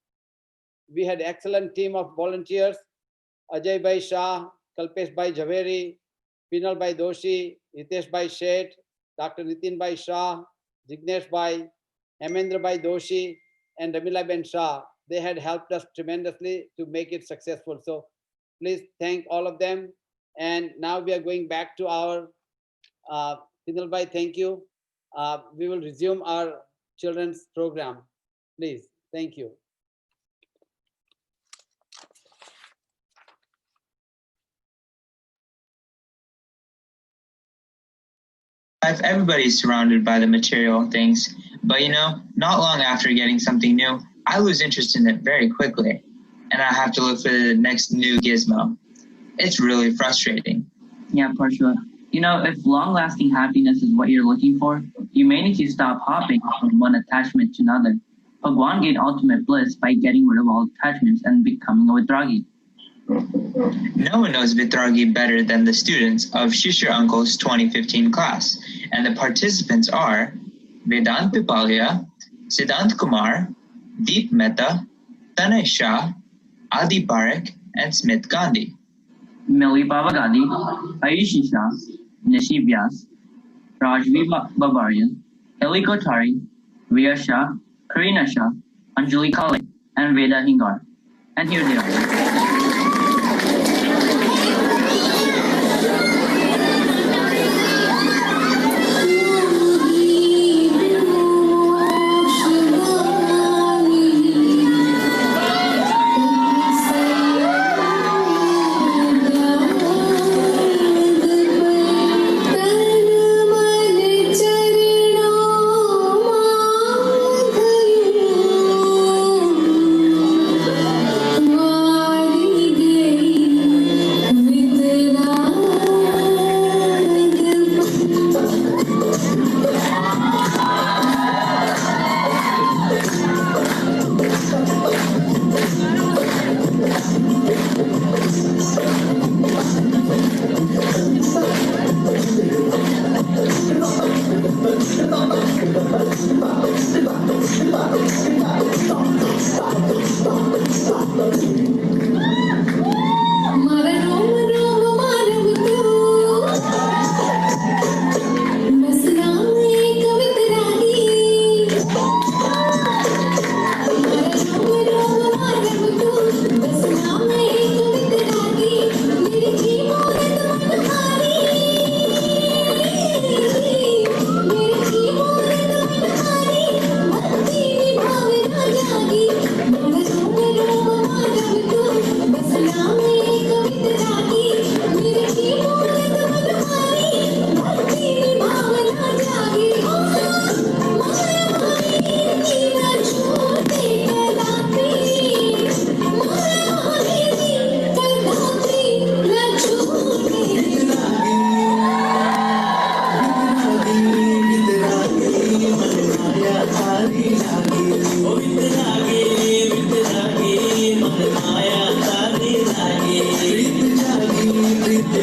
we had excellent team of volunteers: Ajay Bhai Shah, Kalpesh Bhai Javeri, Pinal Bhai Doshi, Hitesh Bhai Sheth, Dr. Nitin Bhai Shah, Jignesh Bhai, Hemendra Bhai Doshi, and Ramila Ben Shah. They had helped us tremendously to make it successful. So please thank all of them. And now we are going back to our Pinal Bhai, thank you. We will resume our children's program. Please, thank you. Everybody's surrounded by the material things, but not long after getting something new, I lose interest in it very quickly, and I have to look for the next new gizmo. It's really frustrating. Yeah, for sure. If long-lasting happiness is what you're looking for, you may need to stop hopping from one attachment to another. Bhagwan gained ultimate bliss by getting rid of all attachments and becoming a Vitragi. No one knows Vitragi better than the students of Shishir Uncle's 2015 class, and the participants are Vedant Pipalya, Siddhant Kumar, Deep Mehta, Tanay Shah, Adi Parekh, and Smith Gandhi. Millie Baba Gandhi, Ayushi Shah, Nishi Vyas, Rajvi Babarian, Eli Kotari, Riya Shah, Karina Shah, Anjali Kale, and Veda Hingar. And here they are.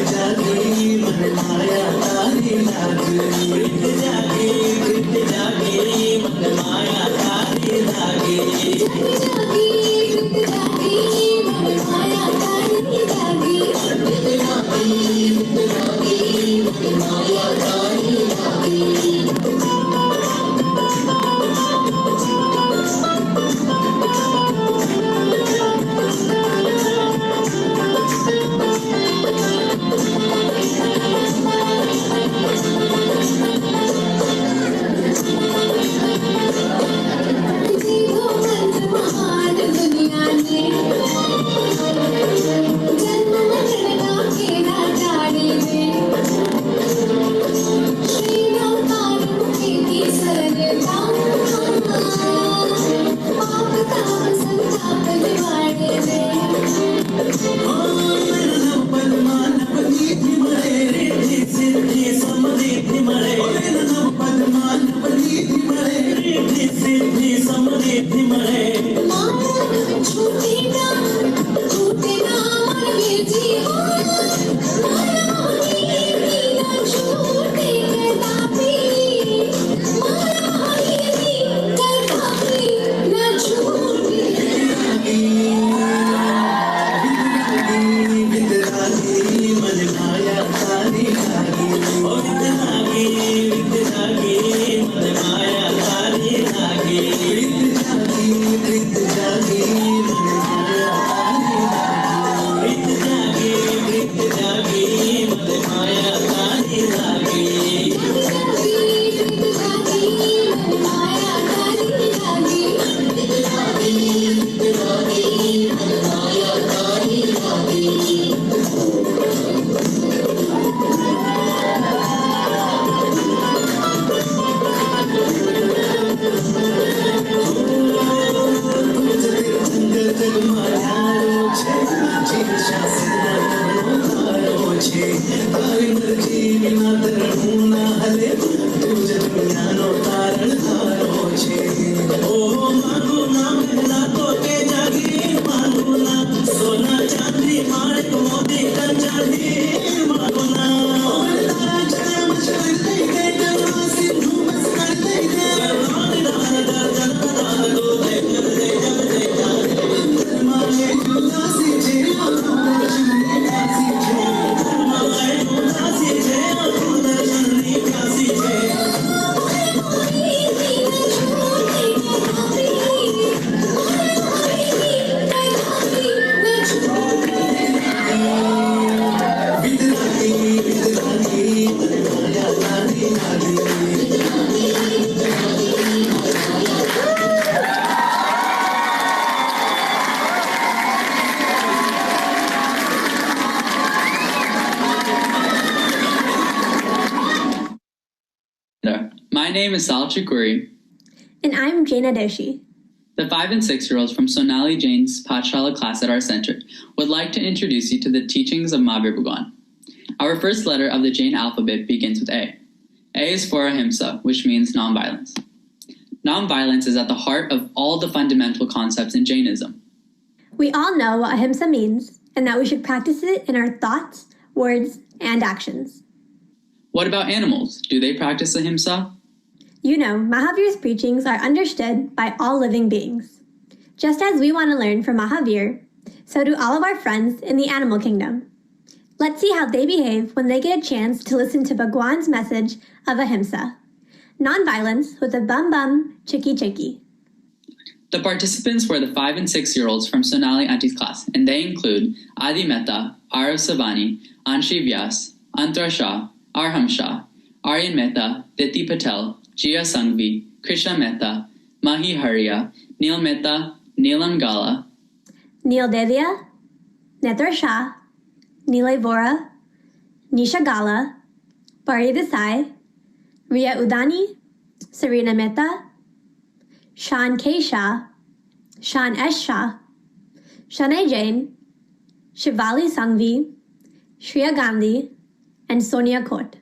जागी मन माया तारी लागी My name is Sal Chukuri. And I'm Jain Adoshi. The 5 and 6-year-olds from Sonali Jain's Pathshala class at our center would like to introduce you to the teachings of Mahavir Bhagwan. Our first letter of the Jain alphabet begins with A. A is for ahimsa, which means nonviolence. Nonviolence is at the heart of all the fundamental concepts in Jainism. We all know what ahimsa means and that we should practice it in our thoughts, words, and actions. What about animals? Do they practice ahimsa? You know, Mahavir's preachings are understood by all living beings. Just as we want to learn from Mahavir, so do all of our friends in the animal kingdom. Let's see how they behave when they get a chance to listen to Bhagwan's message of ahimsa. Nonviolence with a bum bum chiki chiki. The participants were the 5 and 6-year-olds from Sonali Auntie's class, and they include Adi Mehta, Arav Savani, Anshi Vyas, Antara Shah, Arham Shah, Aryan Mehta, Diti Patel, Jia Sangvi, Krishna Mehta, Mahi Haria, Neil Mehta, Neelam Gala, Neil Devia, Netar Shah, Nilay Vora, Nisha Gala, Pari Desai, Ria Udani, Serena Mehta, Shan K. Shah, Shan S. Shah, Shanay Jain, Shivali Sangvi, Shreya Gandhi, and Sonia Kot.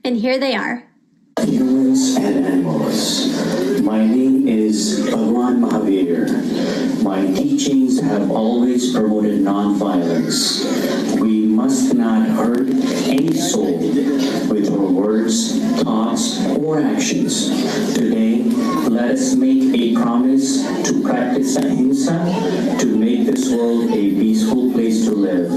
And here they are. Humans and animals. My name is Bhagwan Mahavir. My teachings have always promoted non-violence. We must not hurt any soul with our words, thoughts, or actions. Today, let us make a promise to practice ahimsa to make this world a peaceful place to live.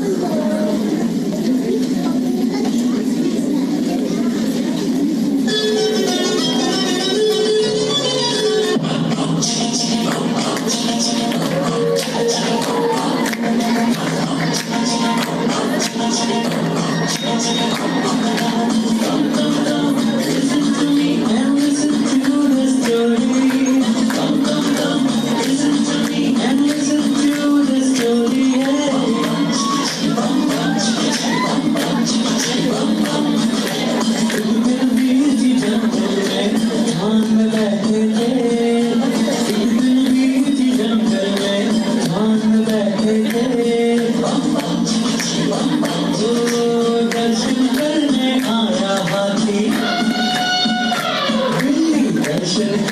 Listen to me and listen to the story.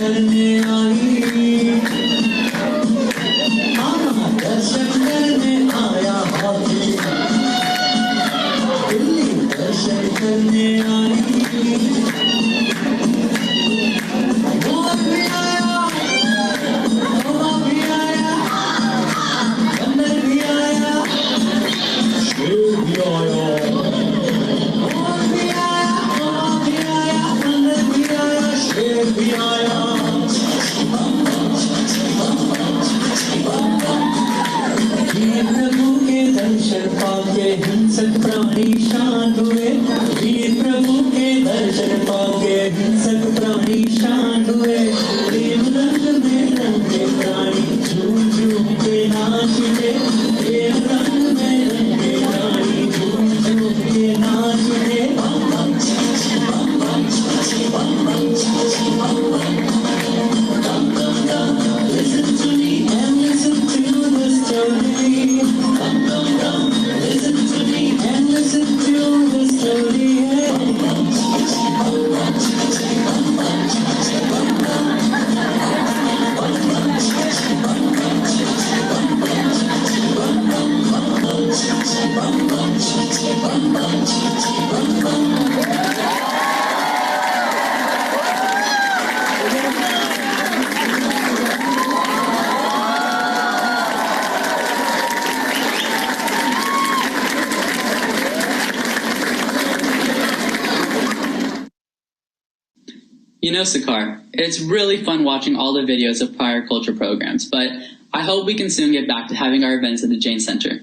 करने आई दर्शन करने आया हाथी बिल्ली दर्शन करने आई मोर भी आया कौवा भी आया बंदर भी आया शेर भी आया मोर भी आया कौवा भी आया बंदर भी आया शेर भी आया वीर प्रभु के दर्शन पाके हिंसक प्राणी शांत हुए वीर प्रभु के दर्शन पाके हिंसक प्राणी शांत हुए प्रेम रंग में रंगे प्राणी झूम झूम के नाचते प्रेम रंग में रंगे प्राणी झूम झूम के नाचते Listen to me and listen to the story. Listen to me and listen to the story. You know, Sakar, it's really fun watching all the videos of prior culture programs, but I hope we can soon get back to having our events at the Jain Center.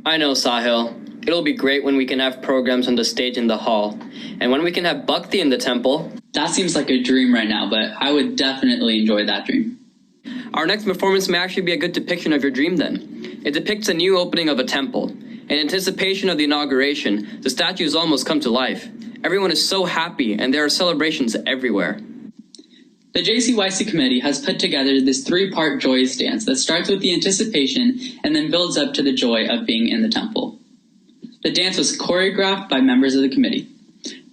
I know, Sahil. It'll be great when we can have programs on the stage in the hall, and when we can have Bhakti in the temple. That seems like a dream right now, but I would definitely enjoy that dream. Our next performance may actually be a good depiction of your dream then. It depicts a new opening of a temple. In anticipation of the inauguration, the statues almost come to life. Everyone is so happy, and there are celebrations everywhere. The JCYC committee has put together this three-part joyous dance that starts with the anticipation and then builds up to the joy of being in the temple. The dance was choreographed by members of the committee.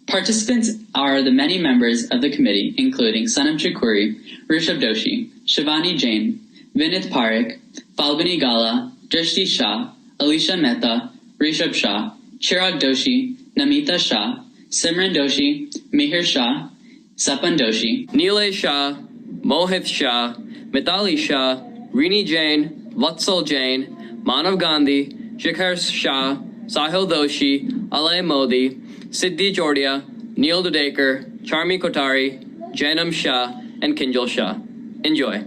Participants are the many members of the committee, including Sanam Chakuri, Rishabh Doshi, Shivani Jain, Vinith Parekh, Falguni Gala, Drishti Shah, Alicia Mehta, Rishabh Shah, Chirag Doshi, Namita Shah, Simran Doshi, Mihir Shah, Sapan Doshi, Neelay Shah, Mohit Shah, Mitali Shah, Rini Jain, Vatsal Jain, Manav Gandhi, Shikhar Shah, Sahil Doshi, Alay Modi, Siddhi Jordia, Neil Dudekar, Charmi Kotari, Janam Shah, and Kinjal Shah. Enjoy.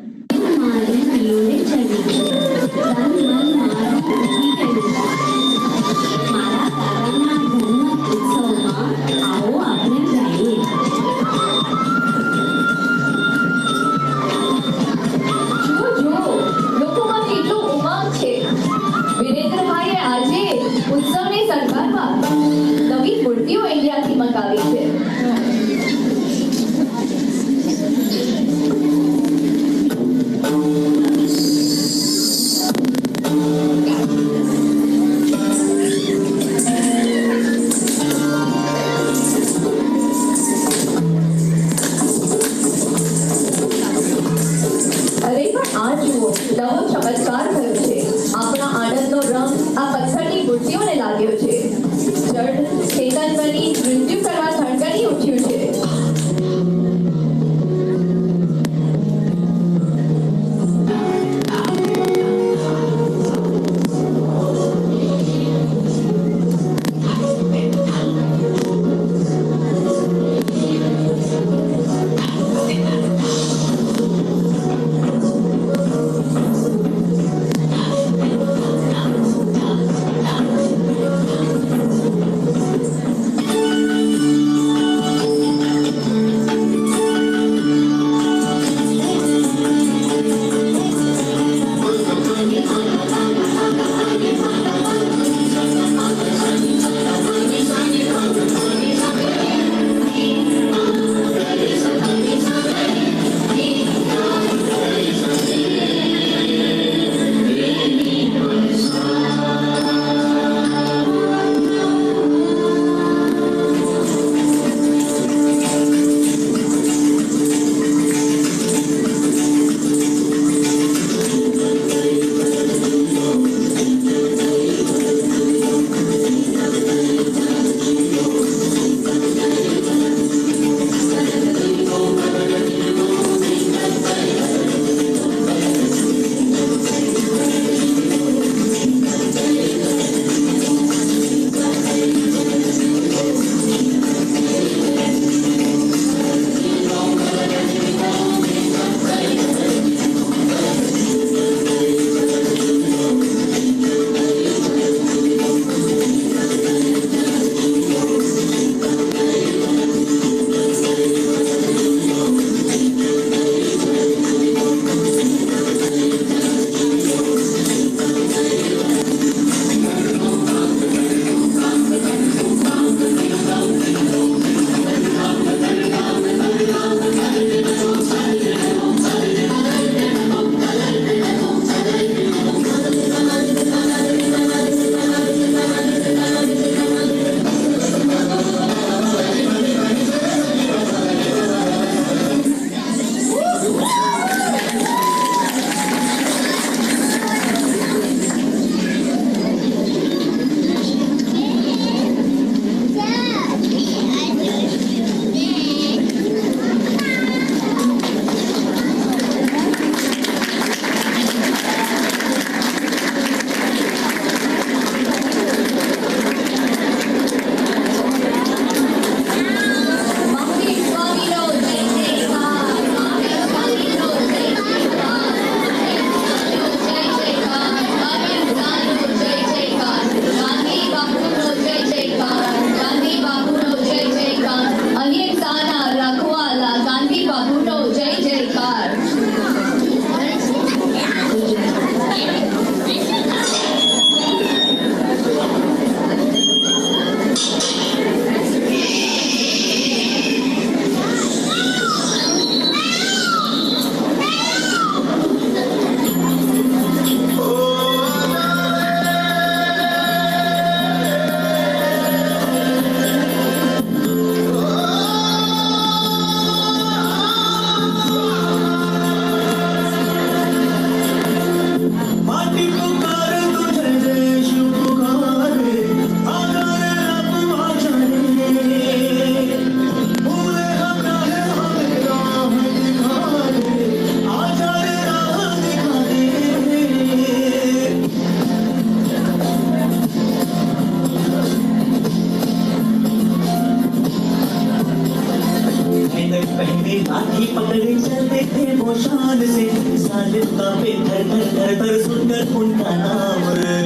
पर सुनकर उनका नाम रे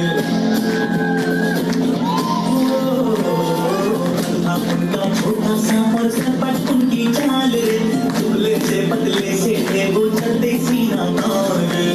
उनका छोटा सा और सपट उनकी चाल रे दुबले से पतले से थे वो चलते सीना तान रे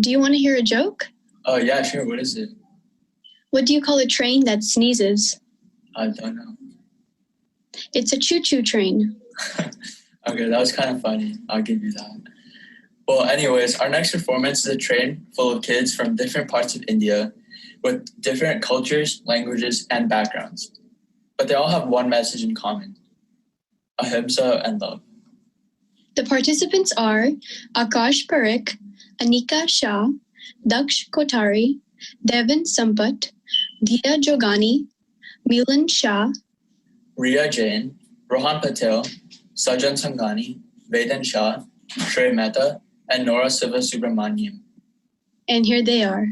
Do you want to hear a joke? Yeah, sure. What is it? What do you call a train that sneezes? I don't know. It's a choo-choo train. Okay, that was kind of funny. I'll give you that. Well, anyways, our next performance is a train full of kids from different parts of India with different cultures, languages, and backgrounds. But they all have one message in common: ahimsa and love. The participants are Akash Parekh, Anika Shah, Daksh Kotari, Devin Sampat, Dia Jogani, Milan Shah, Riya Jain, Rohan Patel, Sajan Sangani, Vedan Shah, Shrey Mehta, and Nora Siva Subramaniam. And here they are.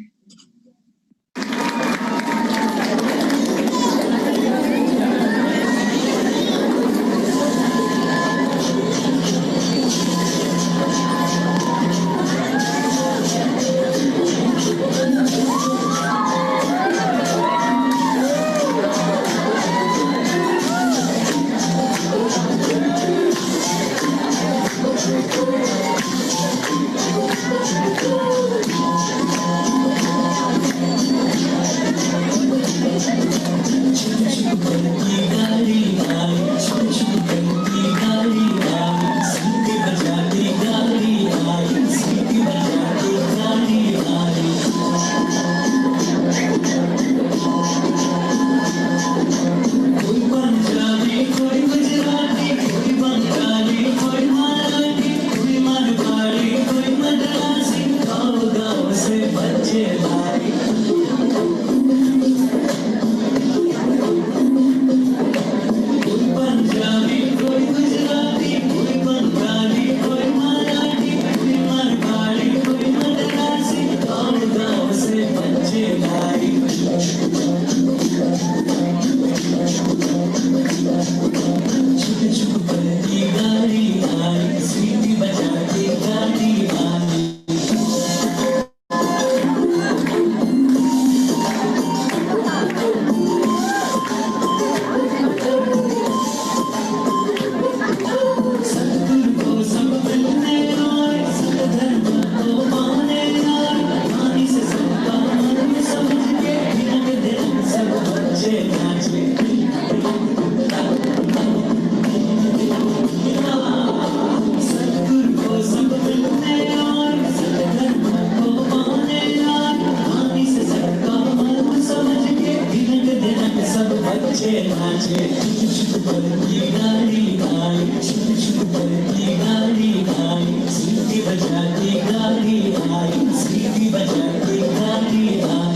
नाचे नाचे की गाड़ी आई की गाड़ी आई सीटी बजाती गाड़ी आई सीटी बजाती गाड़ी आई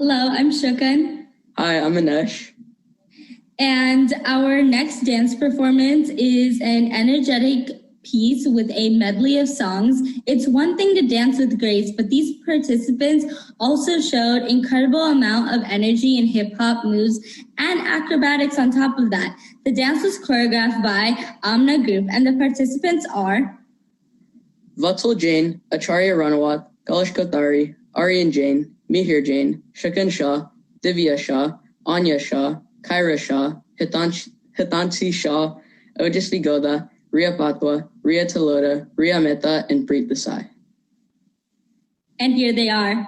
Hello, I'm Shukan. Hi, I'm Anesh. And our next dance performance is an energetic piece with a medley of songs. It's one thing to dance with grace, but these participants also showed incredible amount of energy and hip hop moves and acrobatics on top of that. The dance was choreographed by Amna Group, and the participants are Vatsal Jain, Acharya Ranawat, Kalash Kotari, Aryan Jain, Mihir Jain, Shakan Shah, Divya Shah, Anya Shah, Kyra Shah, Hitanshi Shah, Ojasvi Goda, Ria Patwa, Ria Talota, Ria Mehta, and Preet Desai. And here they are.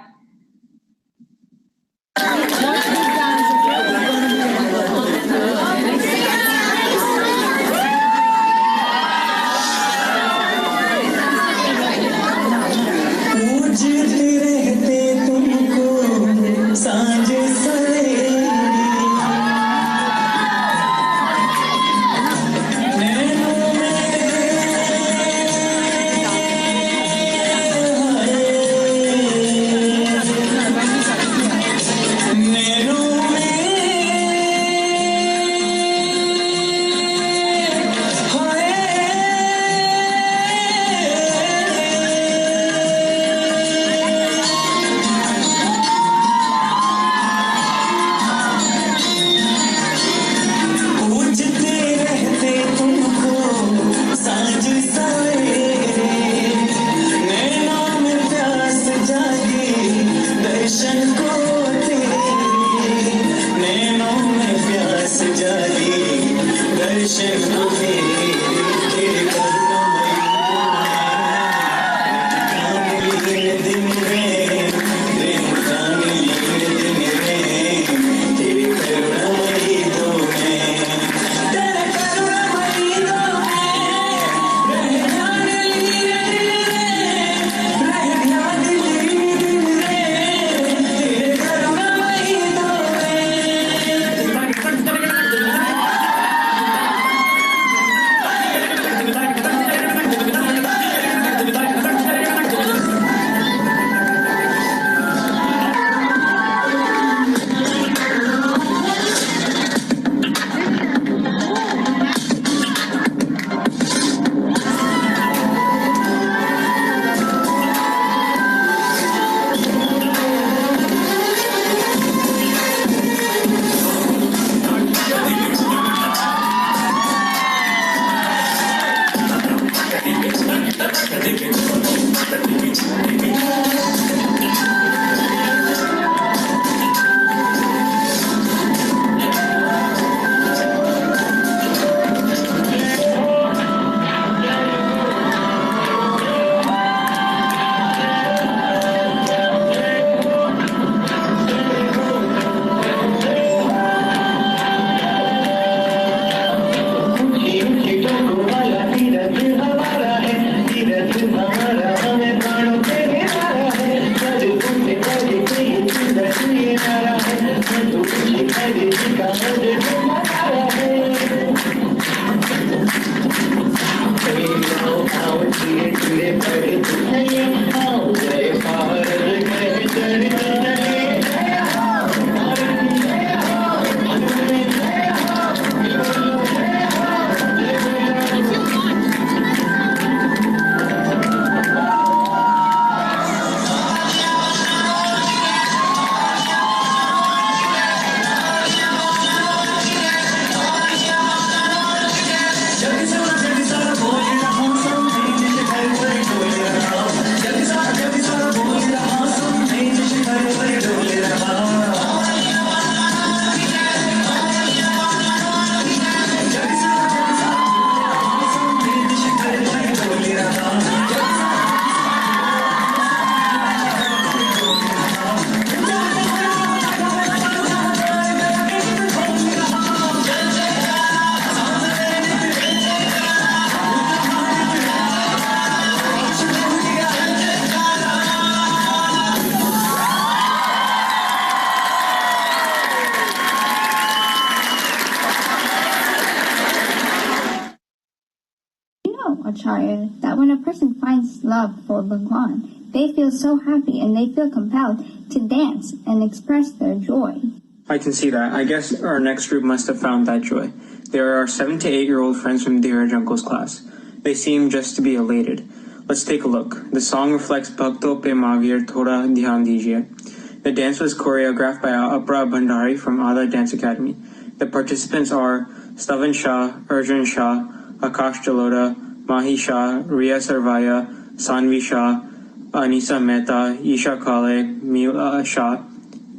Acharya that when a person finds love for Bhagwan, they feel so happy and they feel compelled to dance and express their joy. I can see that. I guess our next group must have found that joy. They are our 7 to 8-year-old friends from Dheeraj Uncle's class. They seem just to be elated. Let's take a look. The song reflects Bhakto Pe Mavir Thoda Dhyan Dijiye. The dance was choreographed by Apra Bhandari from Ada Dance Academy. The participants are Stavan Shah, Arjun Shah, Akash Jalota, Mahi Shah, Riya Sarvaya, Sanvi Shah, Anisa Mehta, Isha Kale, Mila Shah,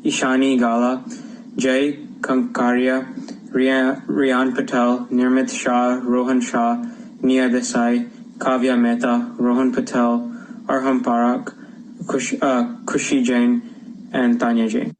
Ishani Gala, Jay Kankaria, Riyan Patel, Nirmit Shah, Rohan Shah, Nia Desai, Kavya Mehta, Rohan Patel, Arham Parak, Kushi Jain, and Tanya Jain.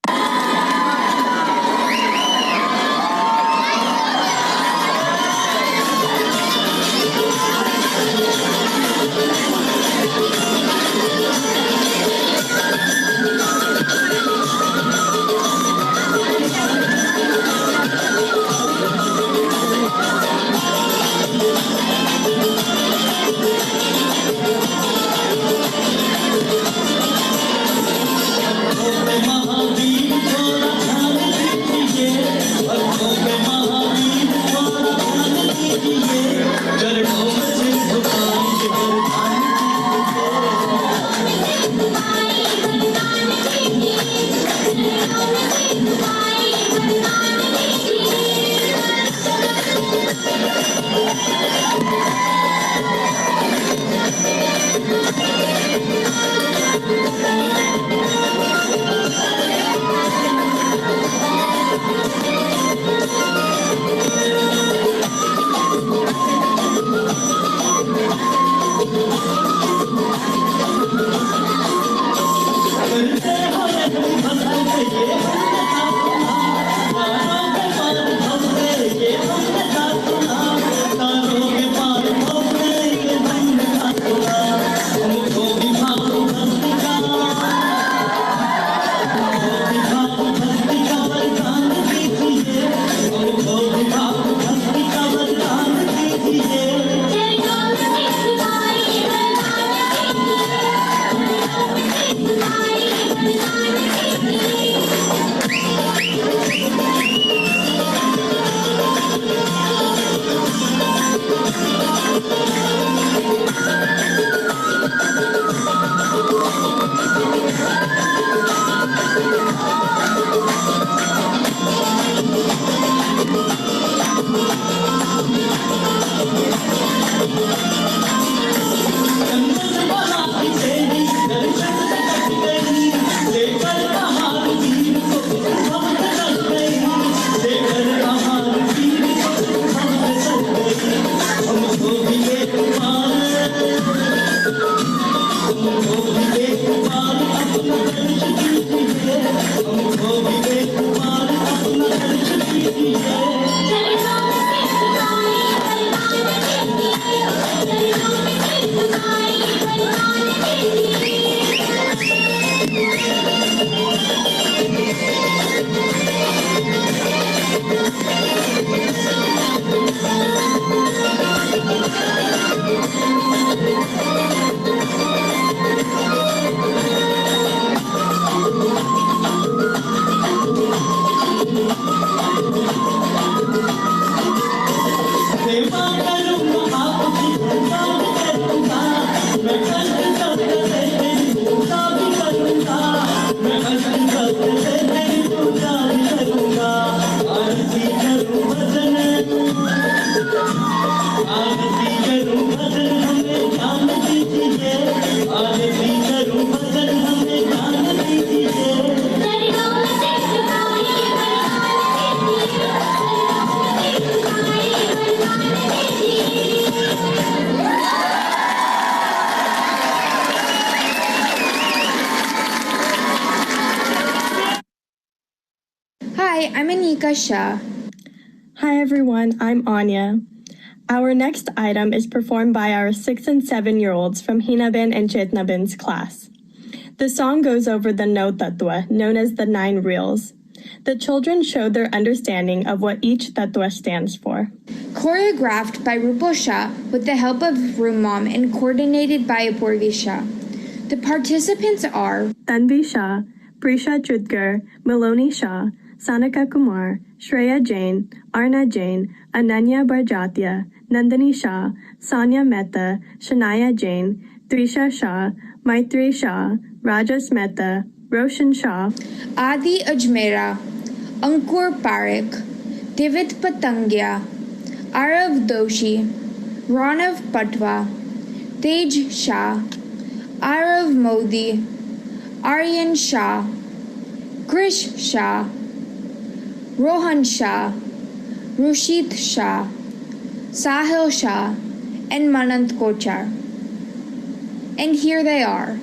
Hi, I'm Anika Shah. Hi everyone, I'm Anya. Our next item is performed by our 6 and 7-year-olds from Hinaben and Chetnaben's class. The song goes over the No Tattva, known as the 9 reels. The children showed their understanding of what each tattwa stands for. Choreographed by Rupal Shah with the help of Room Mom and coordinated by Apurvi Shah. The participants are Tanvi Shah, Prisha Chudgar, Maloni Shah, Sanika Kumar, Shreya Jain, Arna Jain, Ananya Barjatia, Nandini Shah, Sanya Mehta, Shania Jain, Trisha Shah, Maitri Shah, Rajas Mehta, Roshan Shah, Adi Ajmera, Ankur Parekh, Divit Patangya, Arav Doshi, Ranav Patwa, Tej Shah, Arav Modi, Aryan Shah, Krish Shah, Rohan Shah, Rushit Shah, Sahil Shah, and Manant Kochar. And here they are.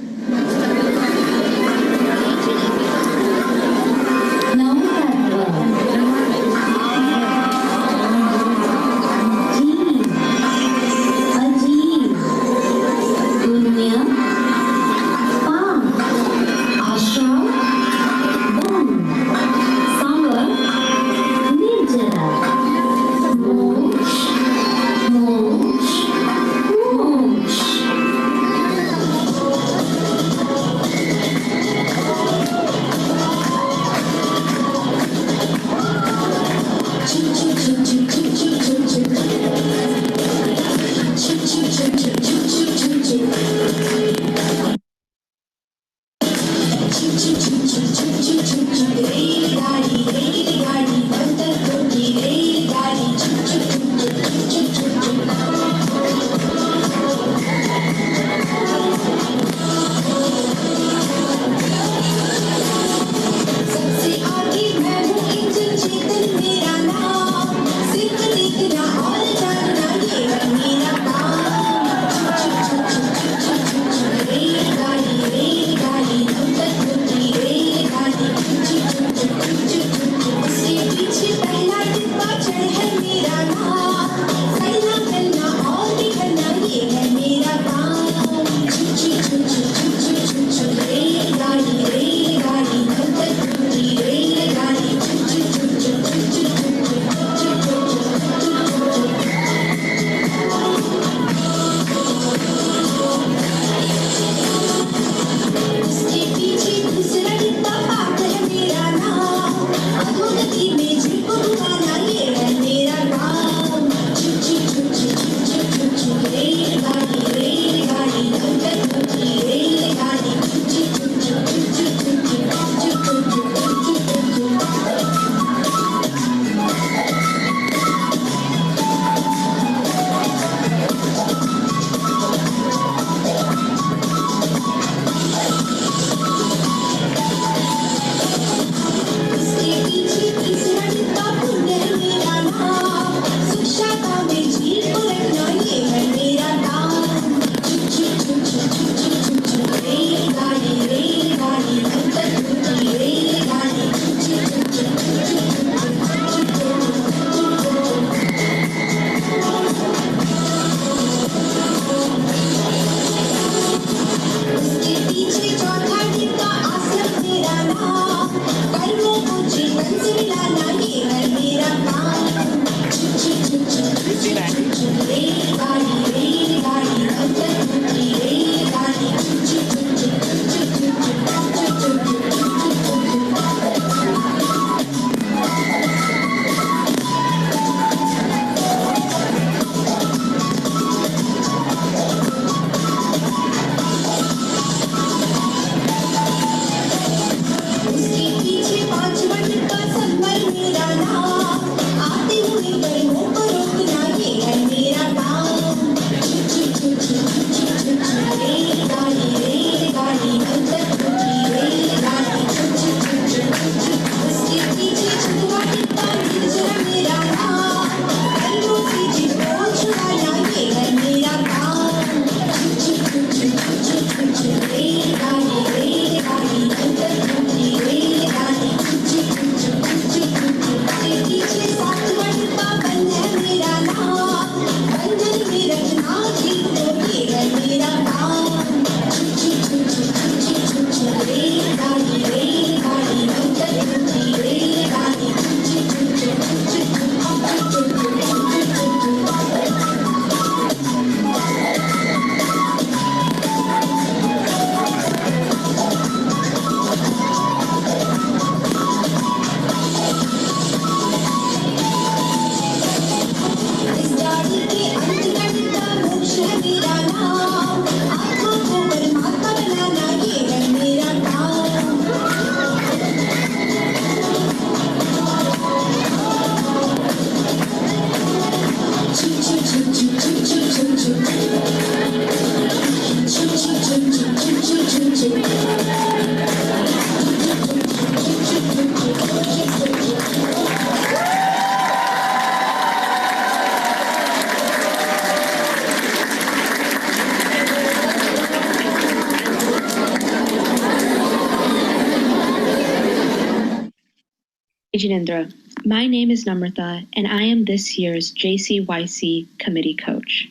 Janindra, my name is Namrata, and I am this year's JCYC committee coach.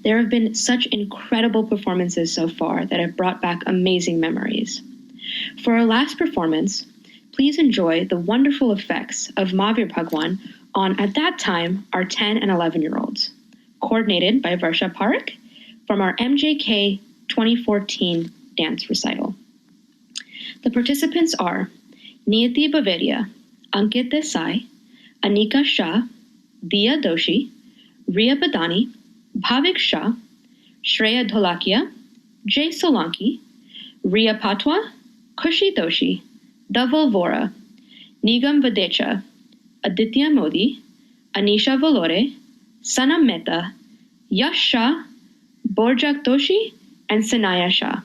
There have been such incredible performances so far that have brought back amazing memories. For our last performance, please enjoy the wonderful effects of Mahavir Bhagwan on, at that time, our 10 and 11-year-olds, coordinated by Varsha Parekh from our MJK 2014 dance recital. The participants are Niyati Bavaria, Ankit Desai, Anika Shah, Diya Doshi, Riya Badani, Bhavik Shah, Shreya Dholakia, Jay Solanki, Riya Patwa, Kushi Doshi, Dhaval Vora, Nigam Vadecha, Aditya Modi, Anisha Valore, Sanam Mehta, Yash Shah, Borjak Doshi, and Sanaya Shah.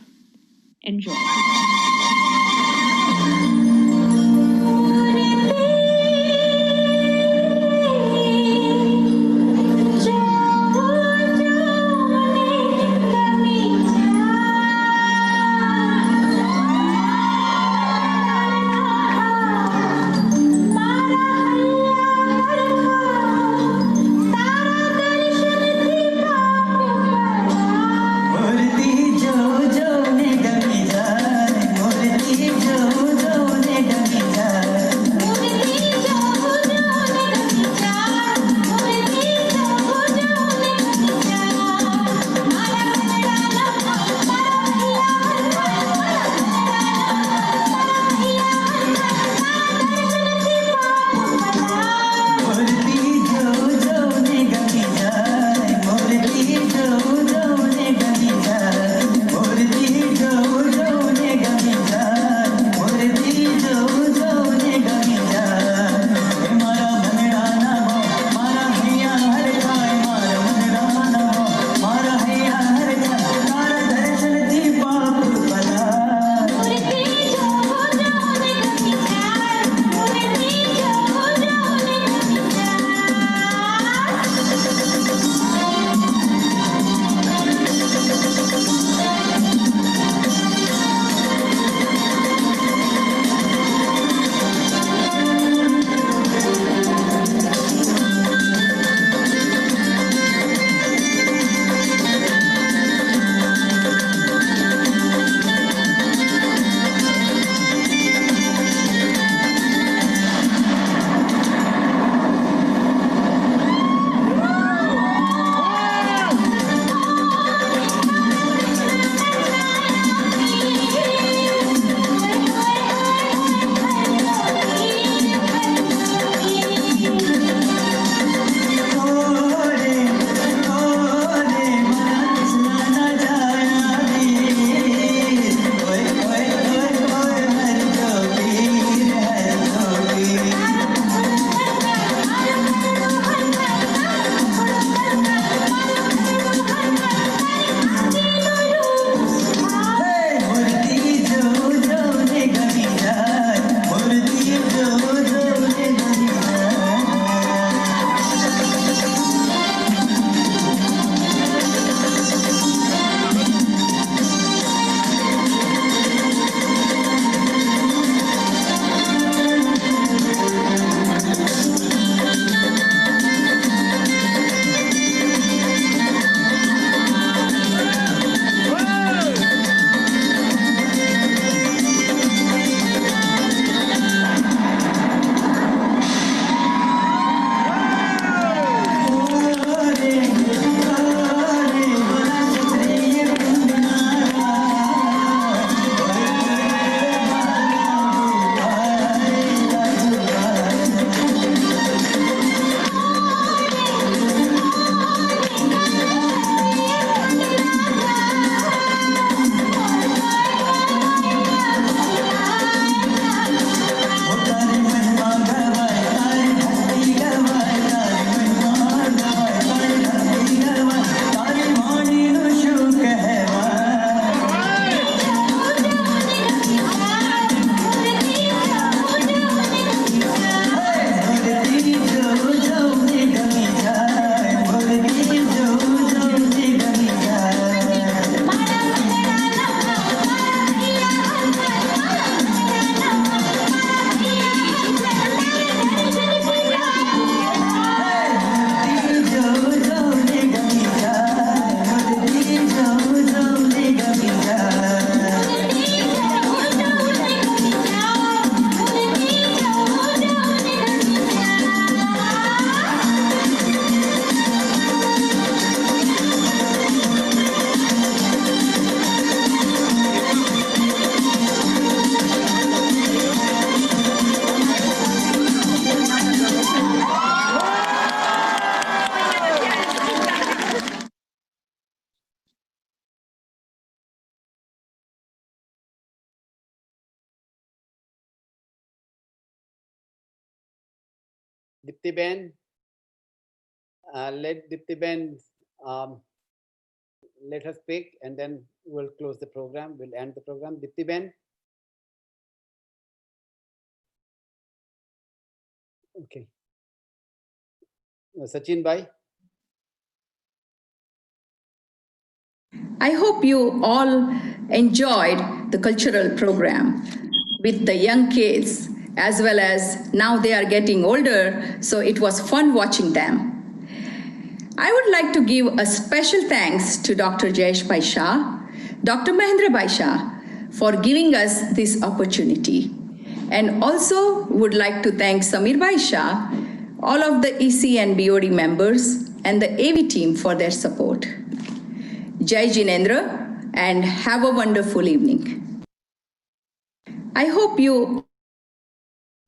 Enjoy. जो जो ने गमी जाए Dipti Ben, let Dipti Ben let her speak, and then we'll close the program. We'll end the program. Dipti Ben. Okay. Sachin Bhai. I hope you all enjoyed the cultural program with the young kids, as well as now they are getting older, so it was fun watching them. I would like to give a special thanks to Dr. Jayesh Bhai Shah, Dr. Mahendra Bhai Shah for giving us this opportunity. And also would like to thank Samir Bhai Shah, all of the EC and BOD members, and the AV team for their support. Jai Jinendra, and have a wonderful evening. I hope you...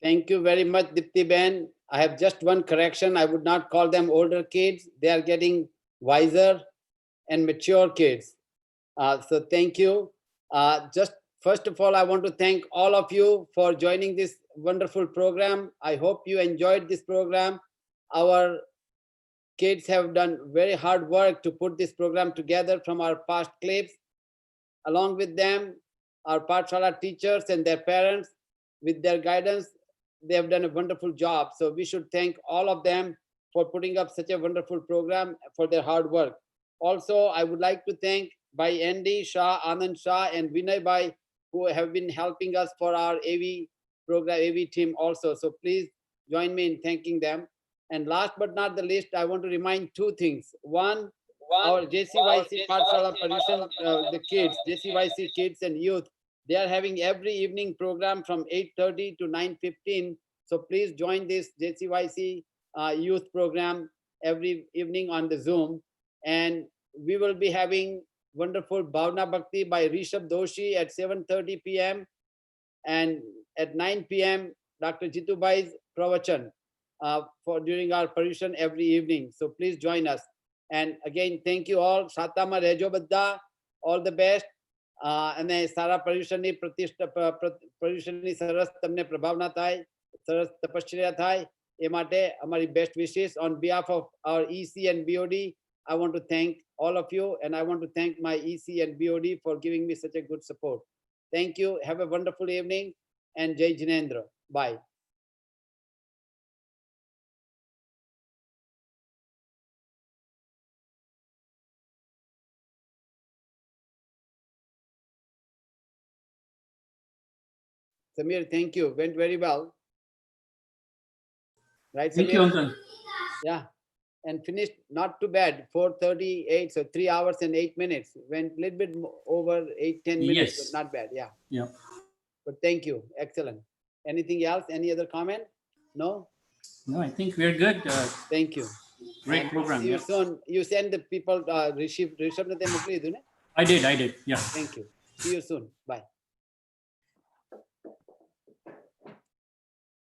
Thank you very much, Dipti Ben. I have just one correction. I would not call them older kids. They are getting wiser and mature kids. So thank you. Just first of all, I want to thank all of you for joining this wonderful program. I hope you enjoyed this program. Our kids have done very hard work to put this program together from our past clips. Along with them, our Pathshala teachers and their parents, with their guidance, they have done a wonderful job. So we should thank all of them for putting up such a wonderful program, for their hard work. Also, I would like to thank Bhai Andy Shah, Anand Shah, and Vinay Bhai, who have been helping us for our AV program, AV team also. So please join me in thanking them. And last but not the least, I want to remind two things. One, our JCYC Pathshala Paryushan, the kids, JCYC kids and youth, they are having every evening program from 8:30 to 9:15. So please join this JCYC youth program every evening on the Zoom. And we will be having wonderful Bhavna Bhakti by Rishabh Doshi at 7:30 p.m. And at 9 p.m., Dr. Jitu Bhai's pravachan for during our Paryushan every evening. So please join us. And again, thank you all. Satama Rejo Badda, all the best. અને સારા પર્યુષણની પ્રતિષ્ઠા પર્યુષણની સરસ તમને પ્રભાવના થાય, સરસ તપશ્ચર્યા થાય, એ માટે અમારી best wishes on behalf of our EC and BOD. I want to thank all of you, and I want to thank my EC and BOD for giving me such a good support. Thank you. Have a wonderful evening, and Jai Jinendra. Bye. Samir, thank you. Went very well. Right, Samir? Thank you, Uncle. Yeah. And finished not too bad. 4:38, so 3 hours and 8 minutes. Went a little bit over 8-10 minutes, Yes. but not bad. Yeah. Yeah. But thank you. Excellent. Anything else? Any other comment? No? No, I think we're good. Thank you. Great And program. See you Yeah. soon. You send the people, Rishabh, I did. Yeah. Thank you. See you soon. Bye.